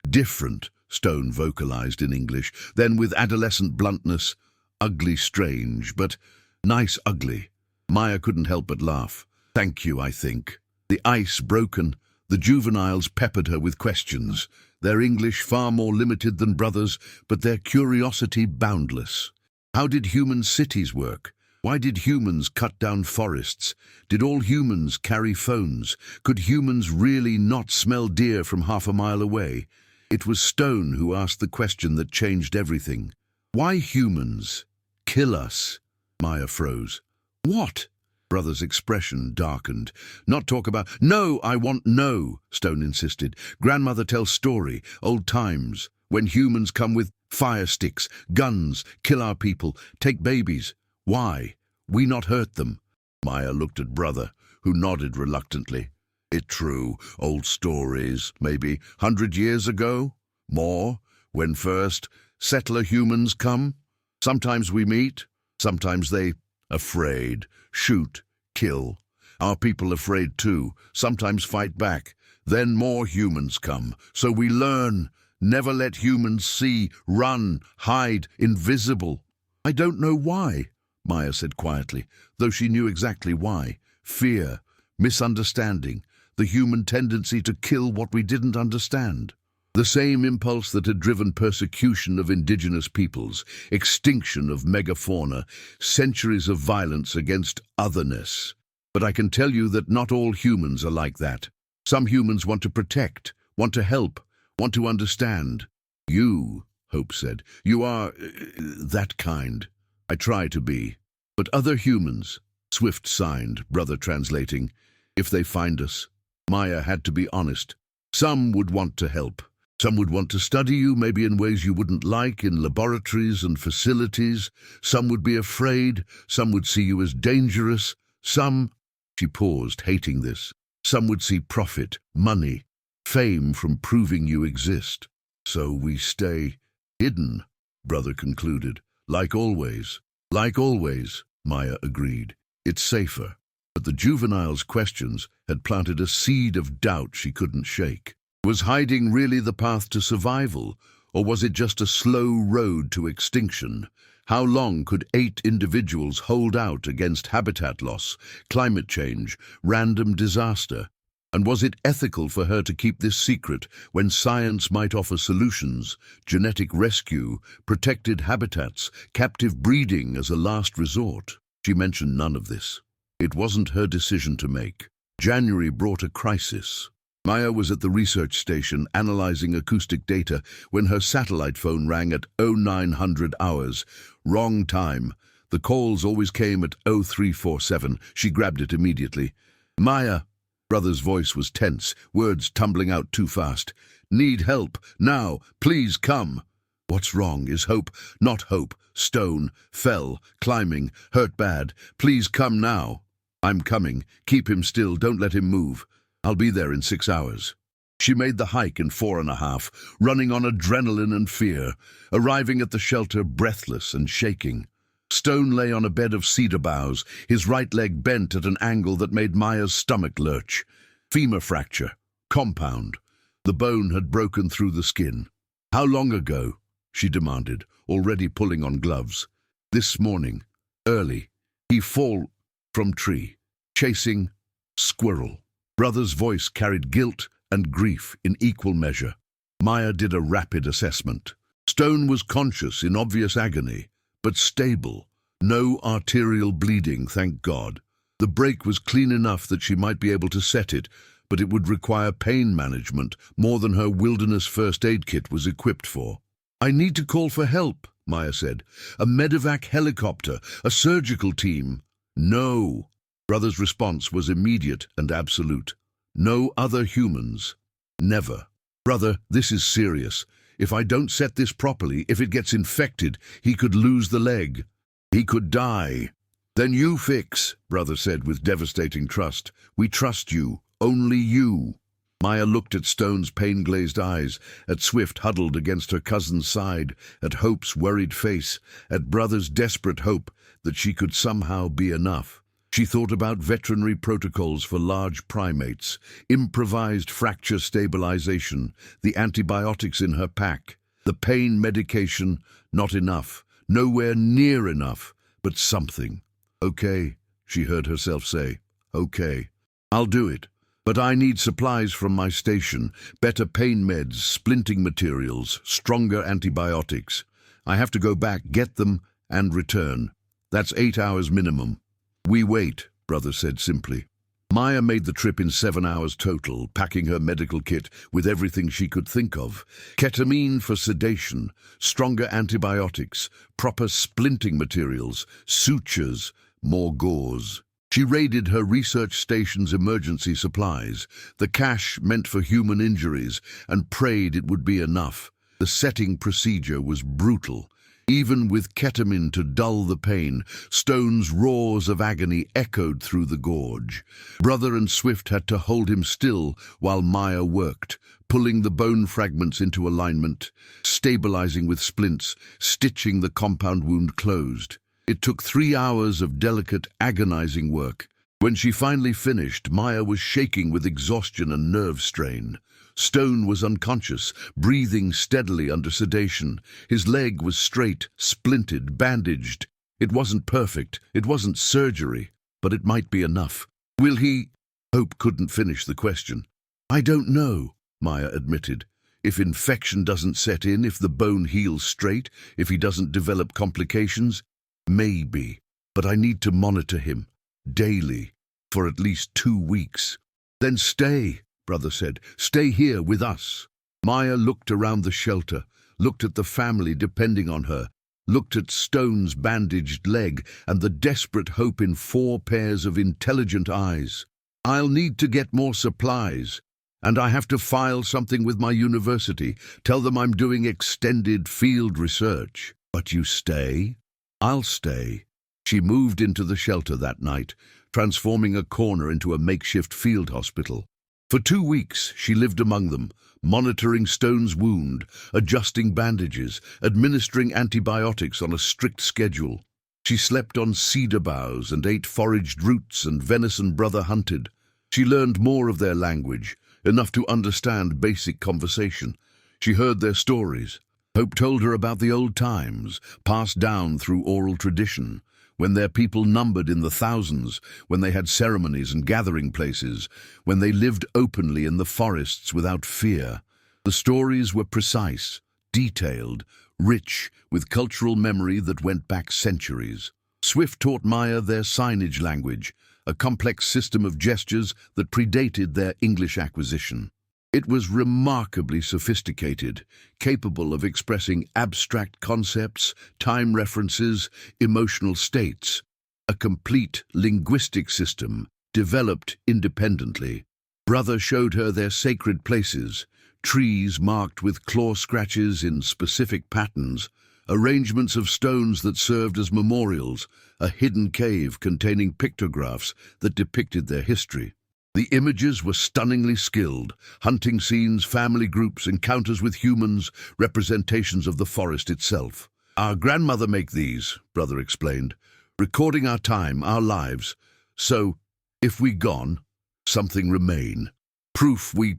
"Different," Stone vocalized in English, then with adolescent bluntness, "Ugly strange, but nice ugly." Maya couldn't help but laugh. "Thank you, I think." The ice broken, the juveniles peppered her with questions, their English far more limited than Brother's, but their curiosity boundless. How did human cities work? Why did humans cut down forests? Did all humans carry phones? Could humans really not smell deer from half a mile away? It was Stone who asked the question that changed everything. "Why humans? Kill us?" Maya froze. "What?" Brother's expression darkened. "Not talk about—" "No, I want no," Stone insisted. "Grandmother tells story, old times, when humans come with fire sticks, guns, kill our people, take babies. Why? We not hurt them." Maya looked at Brother, who nodded reluctantly. "It true, old stories, maybe 100 years ago? More? When first settler humans come? Sometimes we meet, sometimes they afraid, shoot, kill. Our people afraid too, sometimes fight back. Then more humans come, so we learn. Never let humans see, run, hide, invisible." "I don't know why," Maya said quietly, though she knew exactly why. Fear, misunderstanding, the human tendency to kill what we didn't understand. The same impulse that had driven persecution of indigenous peoples, extinction of megafauna, centuries of violence against otherness. But I can tell you that not all humans are like that. Some humans want to protect, want to help, want to understand. "You," Hope said, "you are that kind." "I try to be. But other humans," Swift signed, Brother translating, "if they find us." Maya had to be honest. Some would want to help. Some would want to study you, maybe in ways you wouldn't like, in laboratories and facilities. Some would be afraid. Some would see you as dangerous. Some— She paused, hating this. "Some would see profit, money, fame from proving you exist. So we stay hidden," Brother concluded. "Like always." "Like always," Maya agreed. "It's safer." But the juvenile's questions had planted a seed of doubt she couldn't shake. Was hiding really the path to survival, or was it just a slow road to extinction? How long could 8 individuals hold out against habitat loss, climate change, random disaster? And was it ethical for her to keep this secret when science might offer solutions, genetic rescue, protected habitats, captive breeding as a last resort? She mentioned none of this. It wasn't her decision to make. January brought a crisis. Maya was at the research station analyzing acoustic data when her satellite phone rang at 0900 hours. Wrong time. The calls always came at 0347. She grabbed it immediately. "Maya." Brother's voice was tense, words tumbling out too fast. "Need help, now, please come." "What's wrong? Is Hope—" "Not Hope. Stone. Fell. Climbing. Hurt bad. Please come now." "I'm coming. Keep him still. Don't let him move." I'll be there in 6 hours. She made the hike in 4.5, running on adrenaline and fear, arriving at the shelter breathless and shaking. Stone lay on a bed of cedar boughs, his right leg bent at an angle that made Maya's stomach lurch. Femur fracture. Compound. The bone had broken through the skin. How long ago? She demanded, already pulling on gloves. This morning. Early. He fall from tree. Chasing squirrel. Brother's voice carried guilt and grief in equal measure. Maya did a rapid assessment. Stone was conscious in obvious agony, but stable. No arterial bleeding, thank God. The break was clean enough that she might be able to set it, but it would require pain management more than her wilderness first aid kit was equipped for. I need to call for help, Maya said. A medevac helicopter, a surgical team. No. Brother's response was immediate and absolute. No other humans. Never. Brother, this is serious. If I don't set this properly, if it gets infected, he could lose the leg. He could die. Then you fix, Brother said with devastating trust. We trust you. Only you. Maya looked at Stone's pain-glazed eyes, at Swift huddled against her cousin's side, at Hope's worried face, at Brother's desperate hope that she could somehow be enough. She thought about veterinary protocols for large primates, improvised fracture stabilization, the antibiotics in her pack, the pain medication, not enough, nowhere near enough, but something. Okay, she heard herself say. Okay, I'll do it. But I need supplies from my station, better pain meds, splinting materials, stronger antibiotics. I have to go back, get them, and return. That's 8 hours minimum. We wait, Brother said simply. Maya made the trip in 7 hours total, packing her medical kit with everything she could think of. Ketamine for sedation, stronger antibiotics, proper splinting materials, sutures, more gauze. She raided her research station's emergency supplies, the cache meant for human injuries, and prayed it would be enough. The setting procedure was brutal. Even with ketamine to dull the pain, Stone's roars of agony echoed through the gorge. Brother and Swift had to hold him still while Maya worked, pulling the bone fragments into alignment, stabilizing with splints, stitching the compound wound closed. It took 3 hours of delicate, agonizing work. When she finally finished, Maya was shaking with exhaustion and nerve strain. Stone was unconscious, breathing steadily under sedation. His leg was straight, splinted, bandaged. It wasn't perfect, it wasn't surgery, but it might be enough. Will he? Hope couldn't finish the question. I don't know, Maya admitted. If infection doesn't set in, if the bone heals straight, if he doesn't develop complications, maybe. But I need to monitor him, daily, for at least 2 weeks. Then stay, Brother said. Stay here with us. Maya looked around the shelter, looked at the family depending on her, looked at Stone's bandaged leg and the desperate hope in 4 pairs of intelligent eyes. I'll need to get more supplies, and I have to file something with my university, tell them I'm doing extended field research. But you stay? I'll stay. She moved into the shelter that night, transforming a corner into a makeshift field hospital. For 2 weeks, she lived among them, monitoring Stone's wound, adjusting bandages, administering antibiotics on a strict schedule. She slept on cedar boughs and ate foraged roots and venison Brother hunted. She learned more of their language, enough to understand basic conversation. She heard their stories. Hope told her about the old times, passed down through oral tradition, when their people numbered in the thousands, when they had ceremonies and gathering places, when they lived openly in the forests without fear. The stories were precise, detailed, rich, with cultural memory that went back centuries. Swift taught Maya their signage language, a complex system of gestures that predated their English acquisition. It was remarkably sophisticated, capable of expressing abstract concepts, time references, emotional states. A complete linguistic system, developed independently. Brother showed her their sacred places, trees marked with claw scratches in specific patterns, arrangements of stones that served as memorials, a hidden cave containing pictographs that depicted their history. The images were stunningly skilled. Hunting scenes, family groups, encounters with humans, representations of the forest itself. Our grandmother make these, brother explained, recording our time, our lives. So, if we gone, something remain. Proof we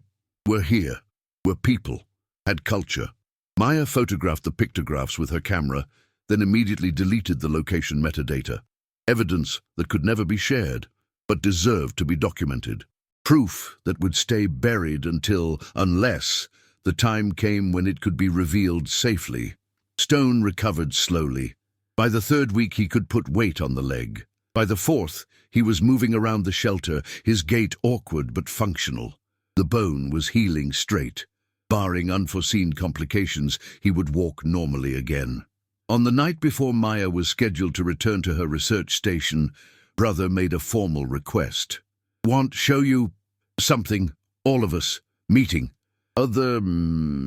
were here, were people, had culture. Maya photographed the pictographs with her camera, then immediately deleted the location metadata. Evidence that could never be shared, but deserved to be documented. Proof that would stay buried unless the time came when it could be revealed safely. Stone recovered slowly. By the third week he could put weight on the leg. By the fourth, he was moving around the shelter, his gait awkward but functional. The bone was healing straight. Barring unforeseen complications, he would walk normally again. On the night before Maya was scheduled to return to her research station, brother made a formal request. Want show you something, all of us, meeting. Other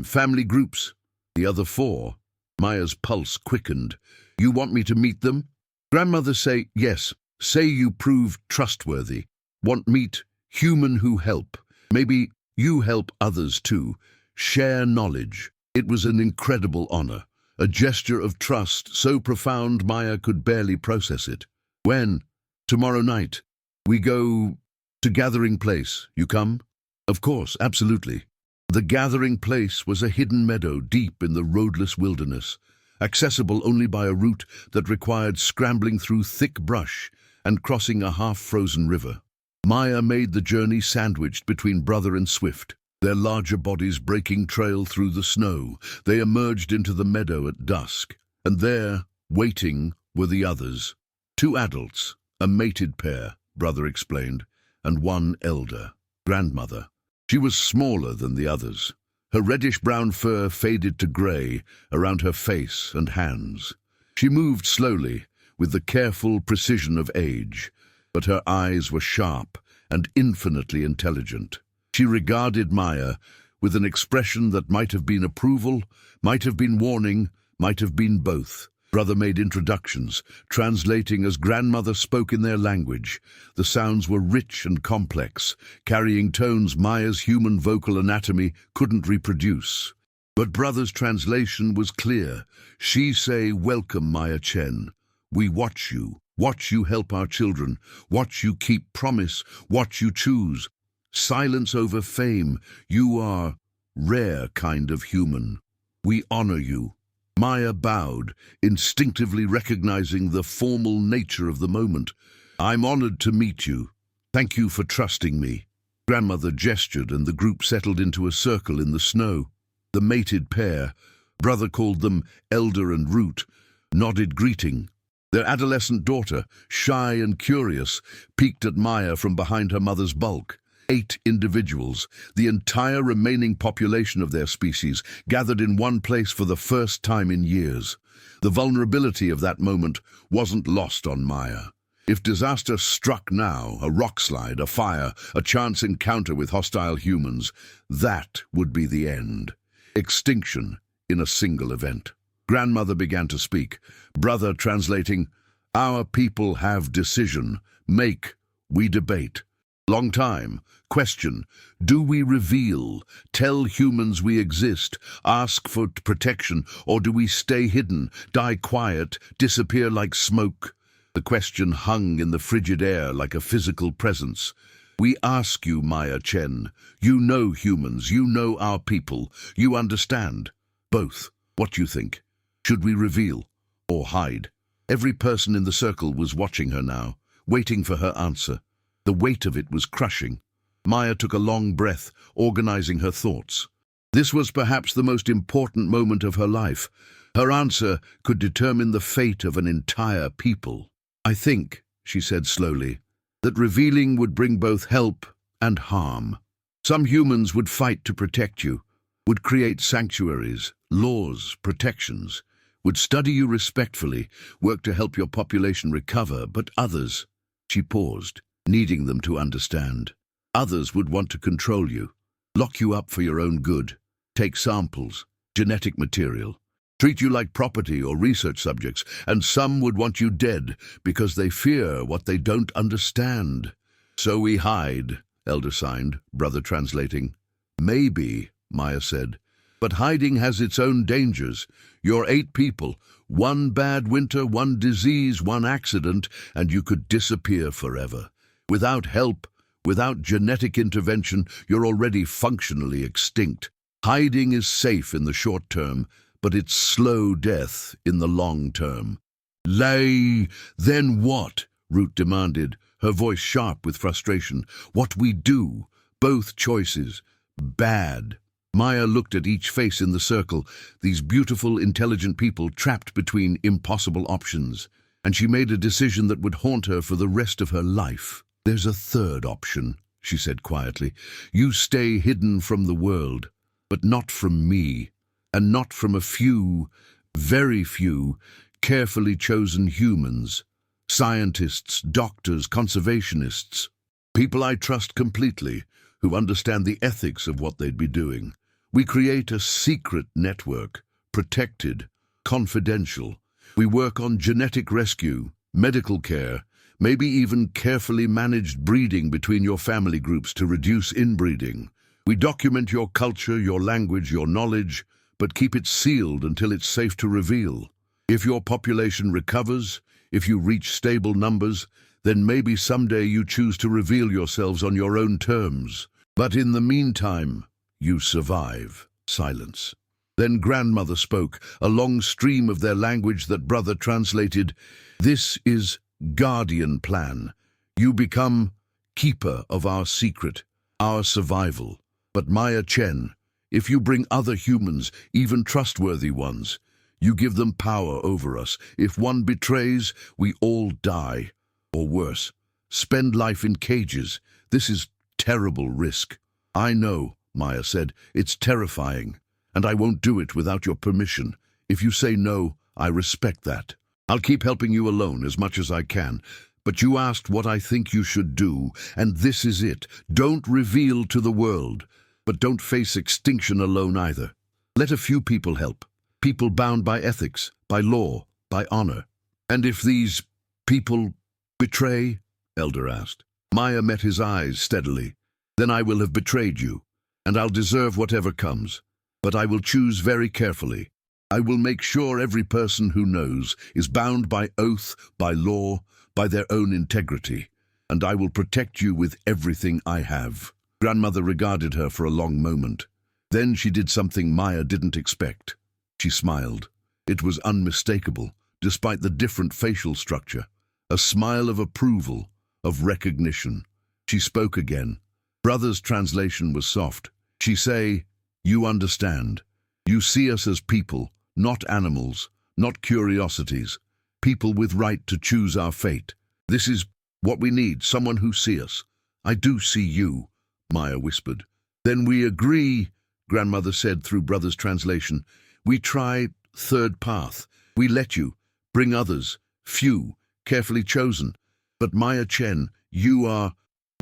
family groups, the other four. Maya's pulse quickened. You want me to meet them? Grandmother say, yes. Say you prove trustworthy. Want meet human who help. Maybe you help others too. Share knowledge. It was an incredible honor. A gesture of trust so profound Maya could barely process it. When? Tomorrow night. We go to Gathering Place. You come? Of course, absolutely. The Gathering Place was a hidden meadow deep in the roadless wilderness, accessible only by a route that required scrambling through thick brush and crossing a half-frozen river. Maya made the journey sandwiched between brother and Swift, their larger bodies breaking trail through the snow. They emerged into the meadow at dusk, and there, waiting, were the others. 2 adults, a mated pair, brother explained, and 1 elder, grandmother. She was smaller than the others. Her reddish-brown fur faded to grey around her face and hands. She moved slowly, with the careful precision of age, but her eyes were sharp and infinitely intelligent. She regarded Maya with an expression that might have been approval, might have been warning, might have been both. Brother made introductions, translating as grandmother spoke in their language. The sounds were rich and complex, carrying tones Maya's human vocal anatomy couldn't reproduce. But brother's translation was clear. She say, welcome Maya Chen. We watch you help our children, watch you keep promise, watch you choose. Silence over fame, you are rare kind of human. We honor you. Maya bowed, instinctively recognizing the formal nature of the moment. I'm honored to meet you. Thank you for trusting me. Grandmother gestured and the group settled into a circle in the snow. The mated pair, brother called them Elder and Root, nodded greeting. Their adolescent daughter, shy and curious, peeked at Maya from behind her mother's bulk. 8 individuals, the entire remaining population of their species, gathered in one place for the first time in years. The vulnerability of that moment wasn't lost on Maya. If disaster struck now, a rockslide, a fire, a chance encounter with hostile humans, that would be the end. Extinction in a single event. Grandmother began to speak, brother translating, our people have decision, make, we debate. Long time. Question. Do we reveal, tell humans we exist, ask for protection, or do we stay hidden, die quiet, disappear like smoke? The question hung in the frigid air like a physical presence. We ask you, Maya Chen. You know humans, you know our people, you understand. Both. What you think? Should we reveal or hide? Every person in the circle was watching her now, waiting for her answer. The weight of it was crushing. Maya took a long breath, organizing her thoughts. This was perhaps the most important moment of her life. Her answer could determine the fate of an entire people. I think, she said slowly, that revealing would bring both help and harm. Some humans would fight to protect you, would create sanctuaries, laws, protections, would study you respectfully, work to help your population recover, but others, she paused, needing them to understand. Others would want to control you, lock you up for your own good, take samples, genetic material, treat you like property or research subjects, and some would want you dead because they fear what they don't understand. So we hide, Elder signed, brother translating. Maybe, Maya said. But hiding has its own dangers. You're 8 people. One bad winter, one disease, one accident, and you could disappear forever. Without help, without genetic intervention, you're already functionally extinct. Hiding is safe in the short term, but it's slow death in the long term. Then what? Root demanded, her voice sharp with frustration. What we do, both choices, bad. Maya looked at each face in the circle, these beautiful, intelligent people trapped between impossible options, and she made a decision that would haunt her for the rest of her life. There's a third option, she said quietly. You stay hidden from the world, but not from me, and not from a few, very few, carefully chosen humans. Scientists, doctors, conservationists. People I trust completely, who understand the ethics of what they'd be doing. We create a secret network, protected, confidential. We work on genetic rescue, medical care, maybe even carefully managed breeding between your family groups to reduce inbreeding. We document your culture, your language, your knowledge, but keep it sealed until it's safe to reveal. If your population recovers, if you reach stable numbers, then maybe someday you choose to reveal yourselves on your own terms. But in the meantime, you survive. Silence. Then grandmother spoke, a long stream of their language that brother translated. This is guardian plan. You become keeper of our secret, our survival. But Maya Chen, if you bring other humans, even trustworthy ones, you give them power over us. If one betrays, we all die. Or worse, spend life in cages. This is terrible risk. I know, Maya said, it's terrifying, and I won't do it without your permission. If you say no, I respect that. I'll keep helping you alone as much as I can, but you asked what I think you should do, and this is it. Don't reveal to the world, but don't face extinction alone either. Let a few people help, people bound by ethics, by law, by honor. And if these people betray? Elder asked. Maya met his eyes steadily. Then I will have betrayed you, and I'll deserve whatever comes. But I will choose very carefully. I will make sure every person who knows is bound by oath, by law, by their own integrity, and I will protect you with everything I have. Grandmother regarded her for a long moment. Then she did something Maya didn't expect. She smiled. It was unmistakable, despite the different facial structure. A smile of approval, of recognition. She spoke again. Brother's translation was soft. She say, you understand. You see us as people, not animals, not curiosities. People with right to choose our fate. This is what we need, someone who sees us. I do see you, Maya whispered. Then we agree, grandmother said through brother's translation. We try third path. We let you bring others, few, carefully chosen. But Maya Chen, you are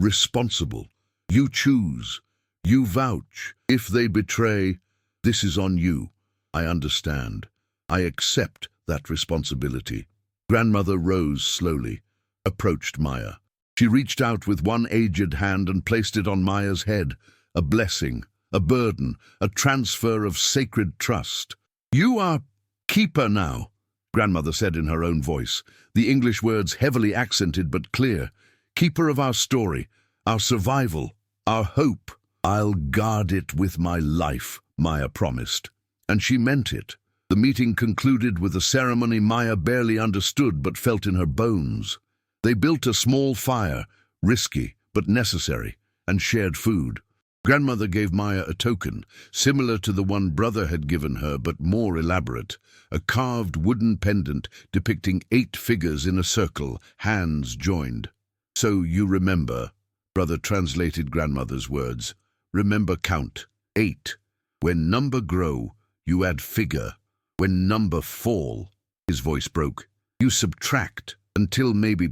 responsible. You choose. You vouch. If they betray, this is on you. I understand. I accept that responsibility. Grandmother rose slowly, approached Maya. She reached out with one aged hand and placed it on Maya's head. A blessing, a burden, a transfer of sacred trust. You are keeper now, grandmother said in her own voice, the English words heavily accented but clear. Keeper of our story, our survival, our hope. I'll guard it with my life, Maya promised. And she meant it. The meeting concluded with a ceremony Maya barely understood but felt in her bones. They built a small fire, risky but necessary, and shared food. Grandmother gave Maya a token, similar to the one brother had given her but more elaborate, a carved wooden pendant depicting 8 figures in a circle, hands joined. So you remember, brother translated grandmother's words. Remember count, 8. When number grow, you add figure. When number fall, his voice broke, you subtract until maybe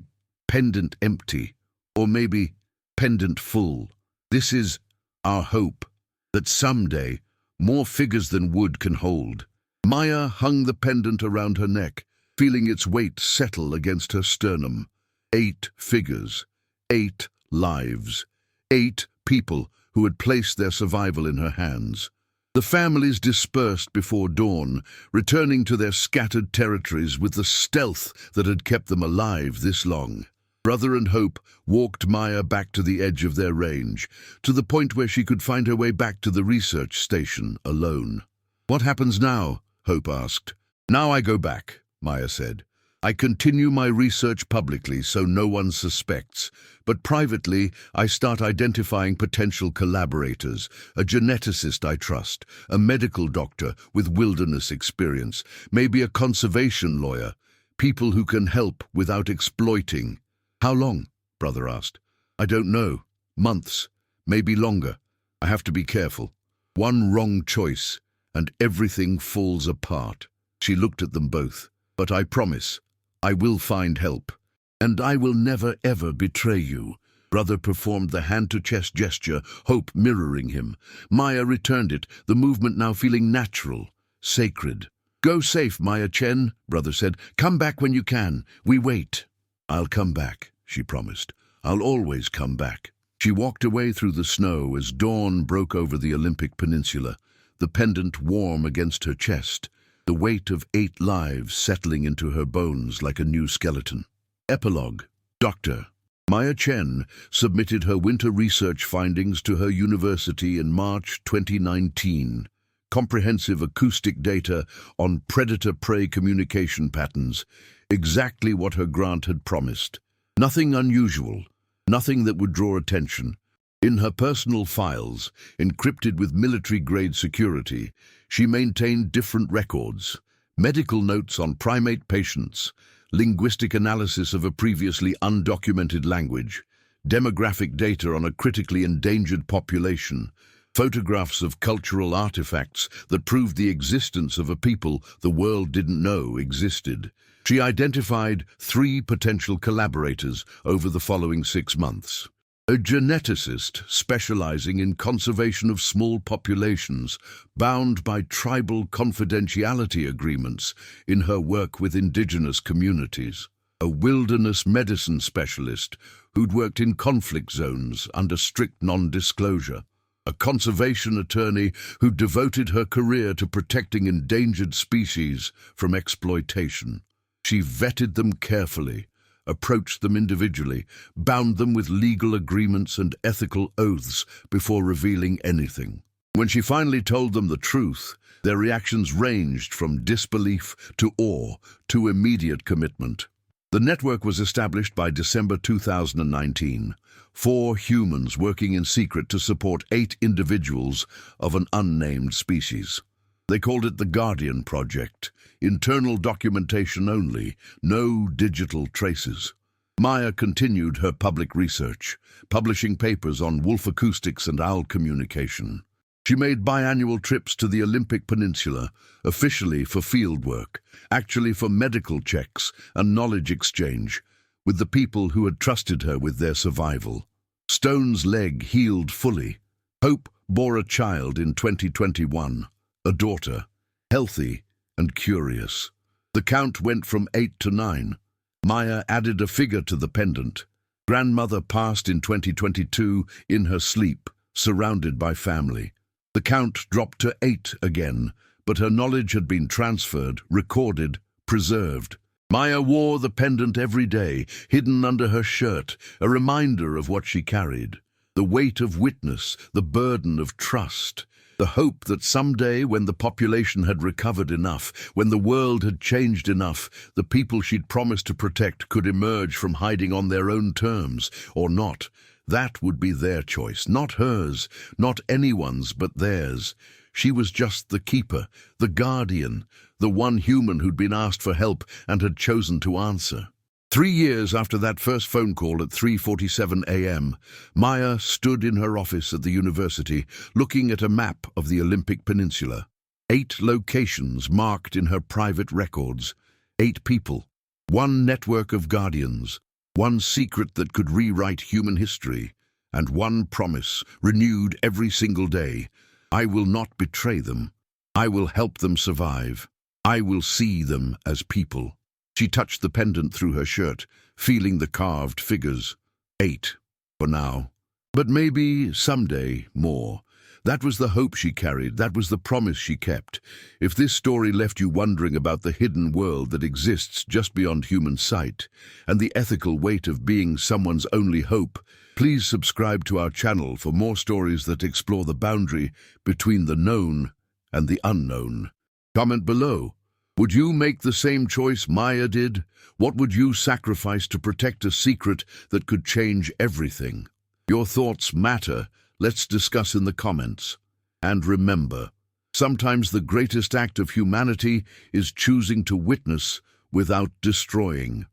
pendant empty, or maybe pendant full. This is our hope, that someday more figures than wood can hold. Maya hung the pendant around her neck, feeling its weight settle against her sternum. 8 figures, 8 lives, 8 people who had placed their survival in her hands. The families dispersed before dawn, returning to their scattered territories with the stealth that had kept them alive this long. Brother and Hope walked Maya back to the edge of their range, to the point where she could find her way back to the research station alone. "What happens now?" Hope asked. "Now I go back," Maya said. "I continue my research publicly so no one suspects, but privately I start identifying potential collaborators, a geneticist I trust, a medical doctor with wilderness experience, maybe a conservation lawyer, people who can help without exploiting." "How long?" Brother asked. "I don't know. Months, maybe longer. I have to be careful. One wrong choice, and everything falls apart." She looked at them both. "But I promise, I will find help. And I will never ever betray you." Brother performed the hand-to-chest gesture, Hope mirroring him. Maya returned it, the movement now feeling natural, sacred. "Go safe, Maya Chen," Brother said. "Come back when you can. We wait." "I'll come back," she promised. "I'll always come back." She walked away through the snow as dawn broke over the Olympic Peninsula, the pendant warm against her chest, the weight of 8 lives settling into her bones like a new skeleton. Epilogue. Dr. Maya Chen submitted her winter research findings to her university in March 2019. Comprehensive acoustic data on predator-prey communication patterns, exactly what her grant had promised. Nothing unusual, nothing that would draw attention. In her personal files, encrypted with military-grade security, she maintained different records: medical notes on primate patients, linguistic analysis of a previously undocumented language, demographic data on a critically endangered population, photographs of cultural artifacts that proved the existence of a people the world didn't know existed. She identified 3 potential collaborators over the following 6 months. A geneticist specializing in conservation of small populations, bound by tribal confidentiality agreements in her work with indigenous communities. A wilderness medicine specialist who'd worked in conflict zones under strict non-disclosure. A conservation attorney who devoted her career to protecting endangered species from exploitation. She vetted them carefully, approached them individually, bound them with legal agreements and ethical oaths before revealing anything. When she finally told them the truth, their reactions ranged from disbelief to awe to immediate commitment. The network was established by December 2019. 4 humans working in secret to support 8 individuals of an unnamed species. They called it the Guardian Project. Internal documentation only, no digital traces. Maya continued her public research, publishing papers on wolf acoustics and owl communication. She made biannual trips to the Olympic Peninsula, officially for fieldwork, actually for medical checks and knowledge exchange, with the people who had trusted her with their survival. Stone's leg healed fully. Hope bore a child in 2021, a daughter, healthy and curious. The count went from 8 to 9. Maya added a figure to the pendant. Grandmother passed in 2022 in her sleep, surrounded by family. The count dropped to 8 again, but her knowledge had been transferred, recorded, preserved. Maya wore the pendant every day, hidden under her shirt, a reminder of what she carried. The weight of witness, the burden of trust, the hope that someday, when the population had recovered enough, when the world had changed enough, the people she'd promised to protect could emerge from hiding on their own terms, or not. That would be their choice, not hers, not anyone's but theirs. She was just the keeper, the guardian, the one human who'd been asked for help and had chosen to answer. 3 years after that first phone call at 3:47 a.m., Maya stood in her office at the university, looking at a map of the Olympic Peninsula. 8 locations marked in her private records. 8 people. 1 network of guardians. 1 secret that could rewrite human history. And 1 promise, renewed every single day. I will not betray them. I will help them survive. I will see them as people. She touched the pendant through her shirt, feeling the carved figures. 8, for now. But maybe someday more. That was the hope she carried, that was the promise she kept. If this story left you wondering about the hidden world that exists just beyond human sight, and the ethical weight of being someone's only hope, please subscribe to our channel for more stories that explore the boundary between the known and the unknown. Comment below. Would you make the same choice Maya did? What would you sacrifice to protect a secret that could change everything? Your thoughts matter. Let's discuss in the comments. And remember, sometimes the greatest act of humanity is choosing to witness without destroying.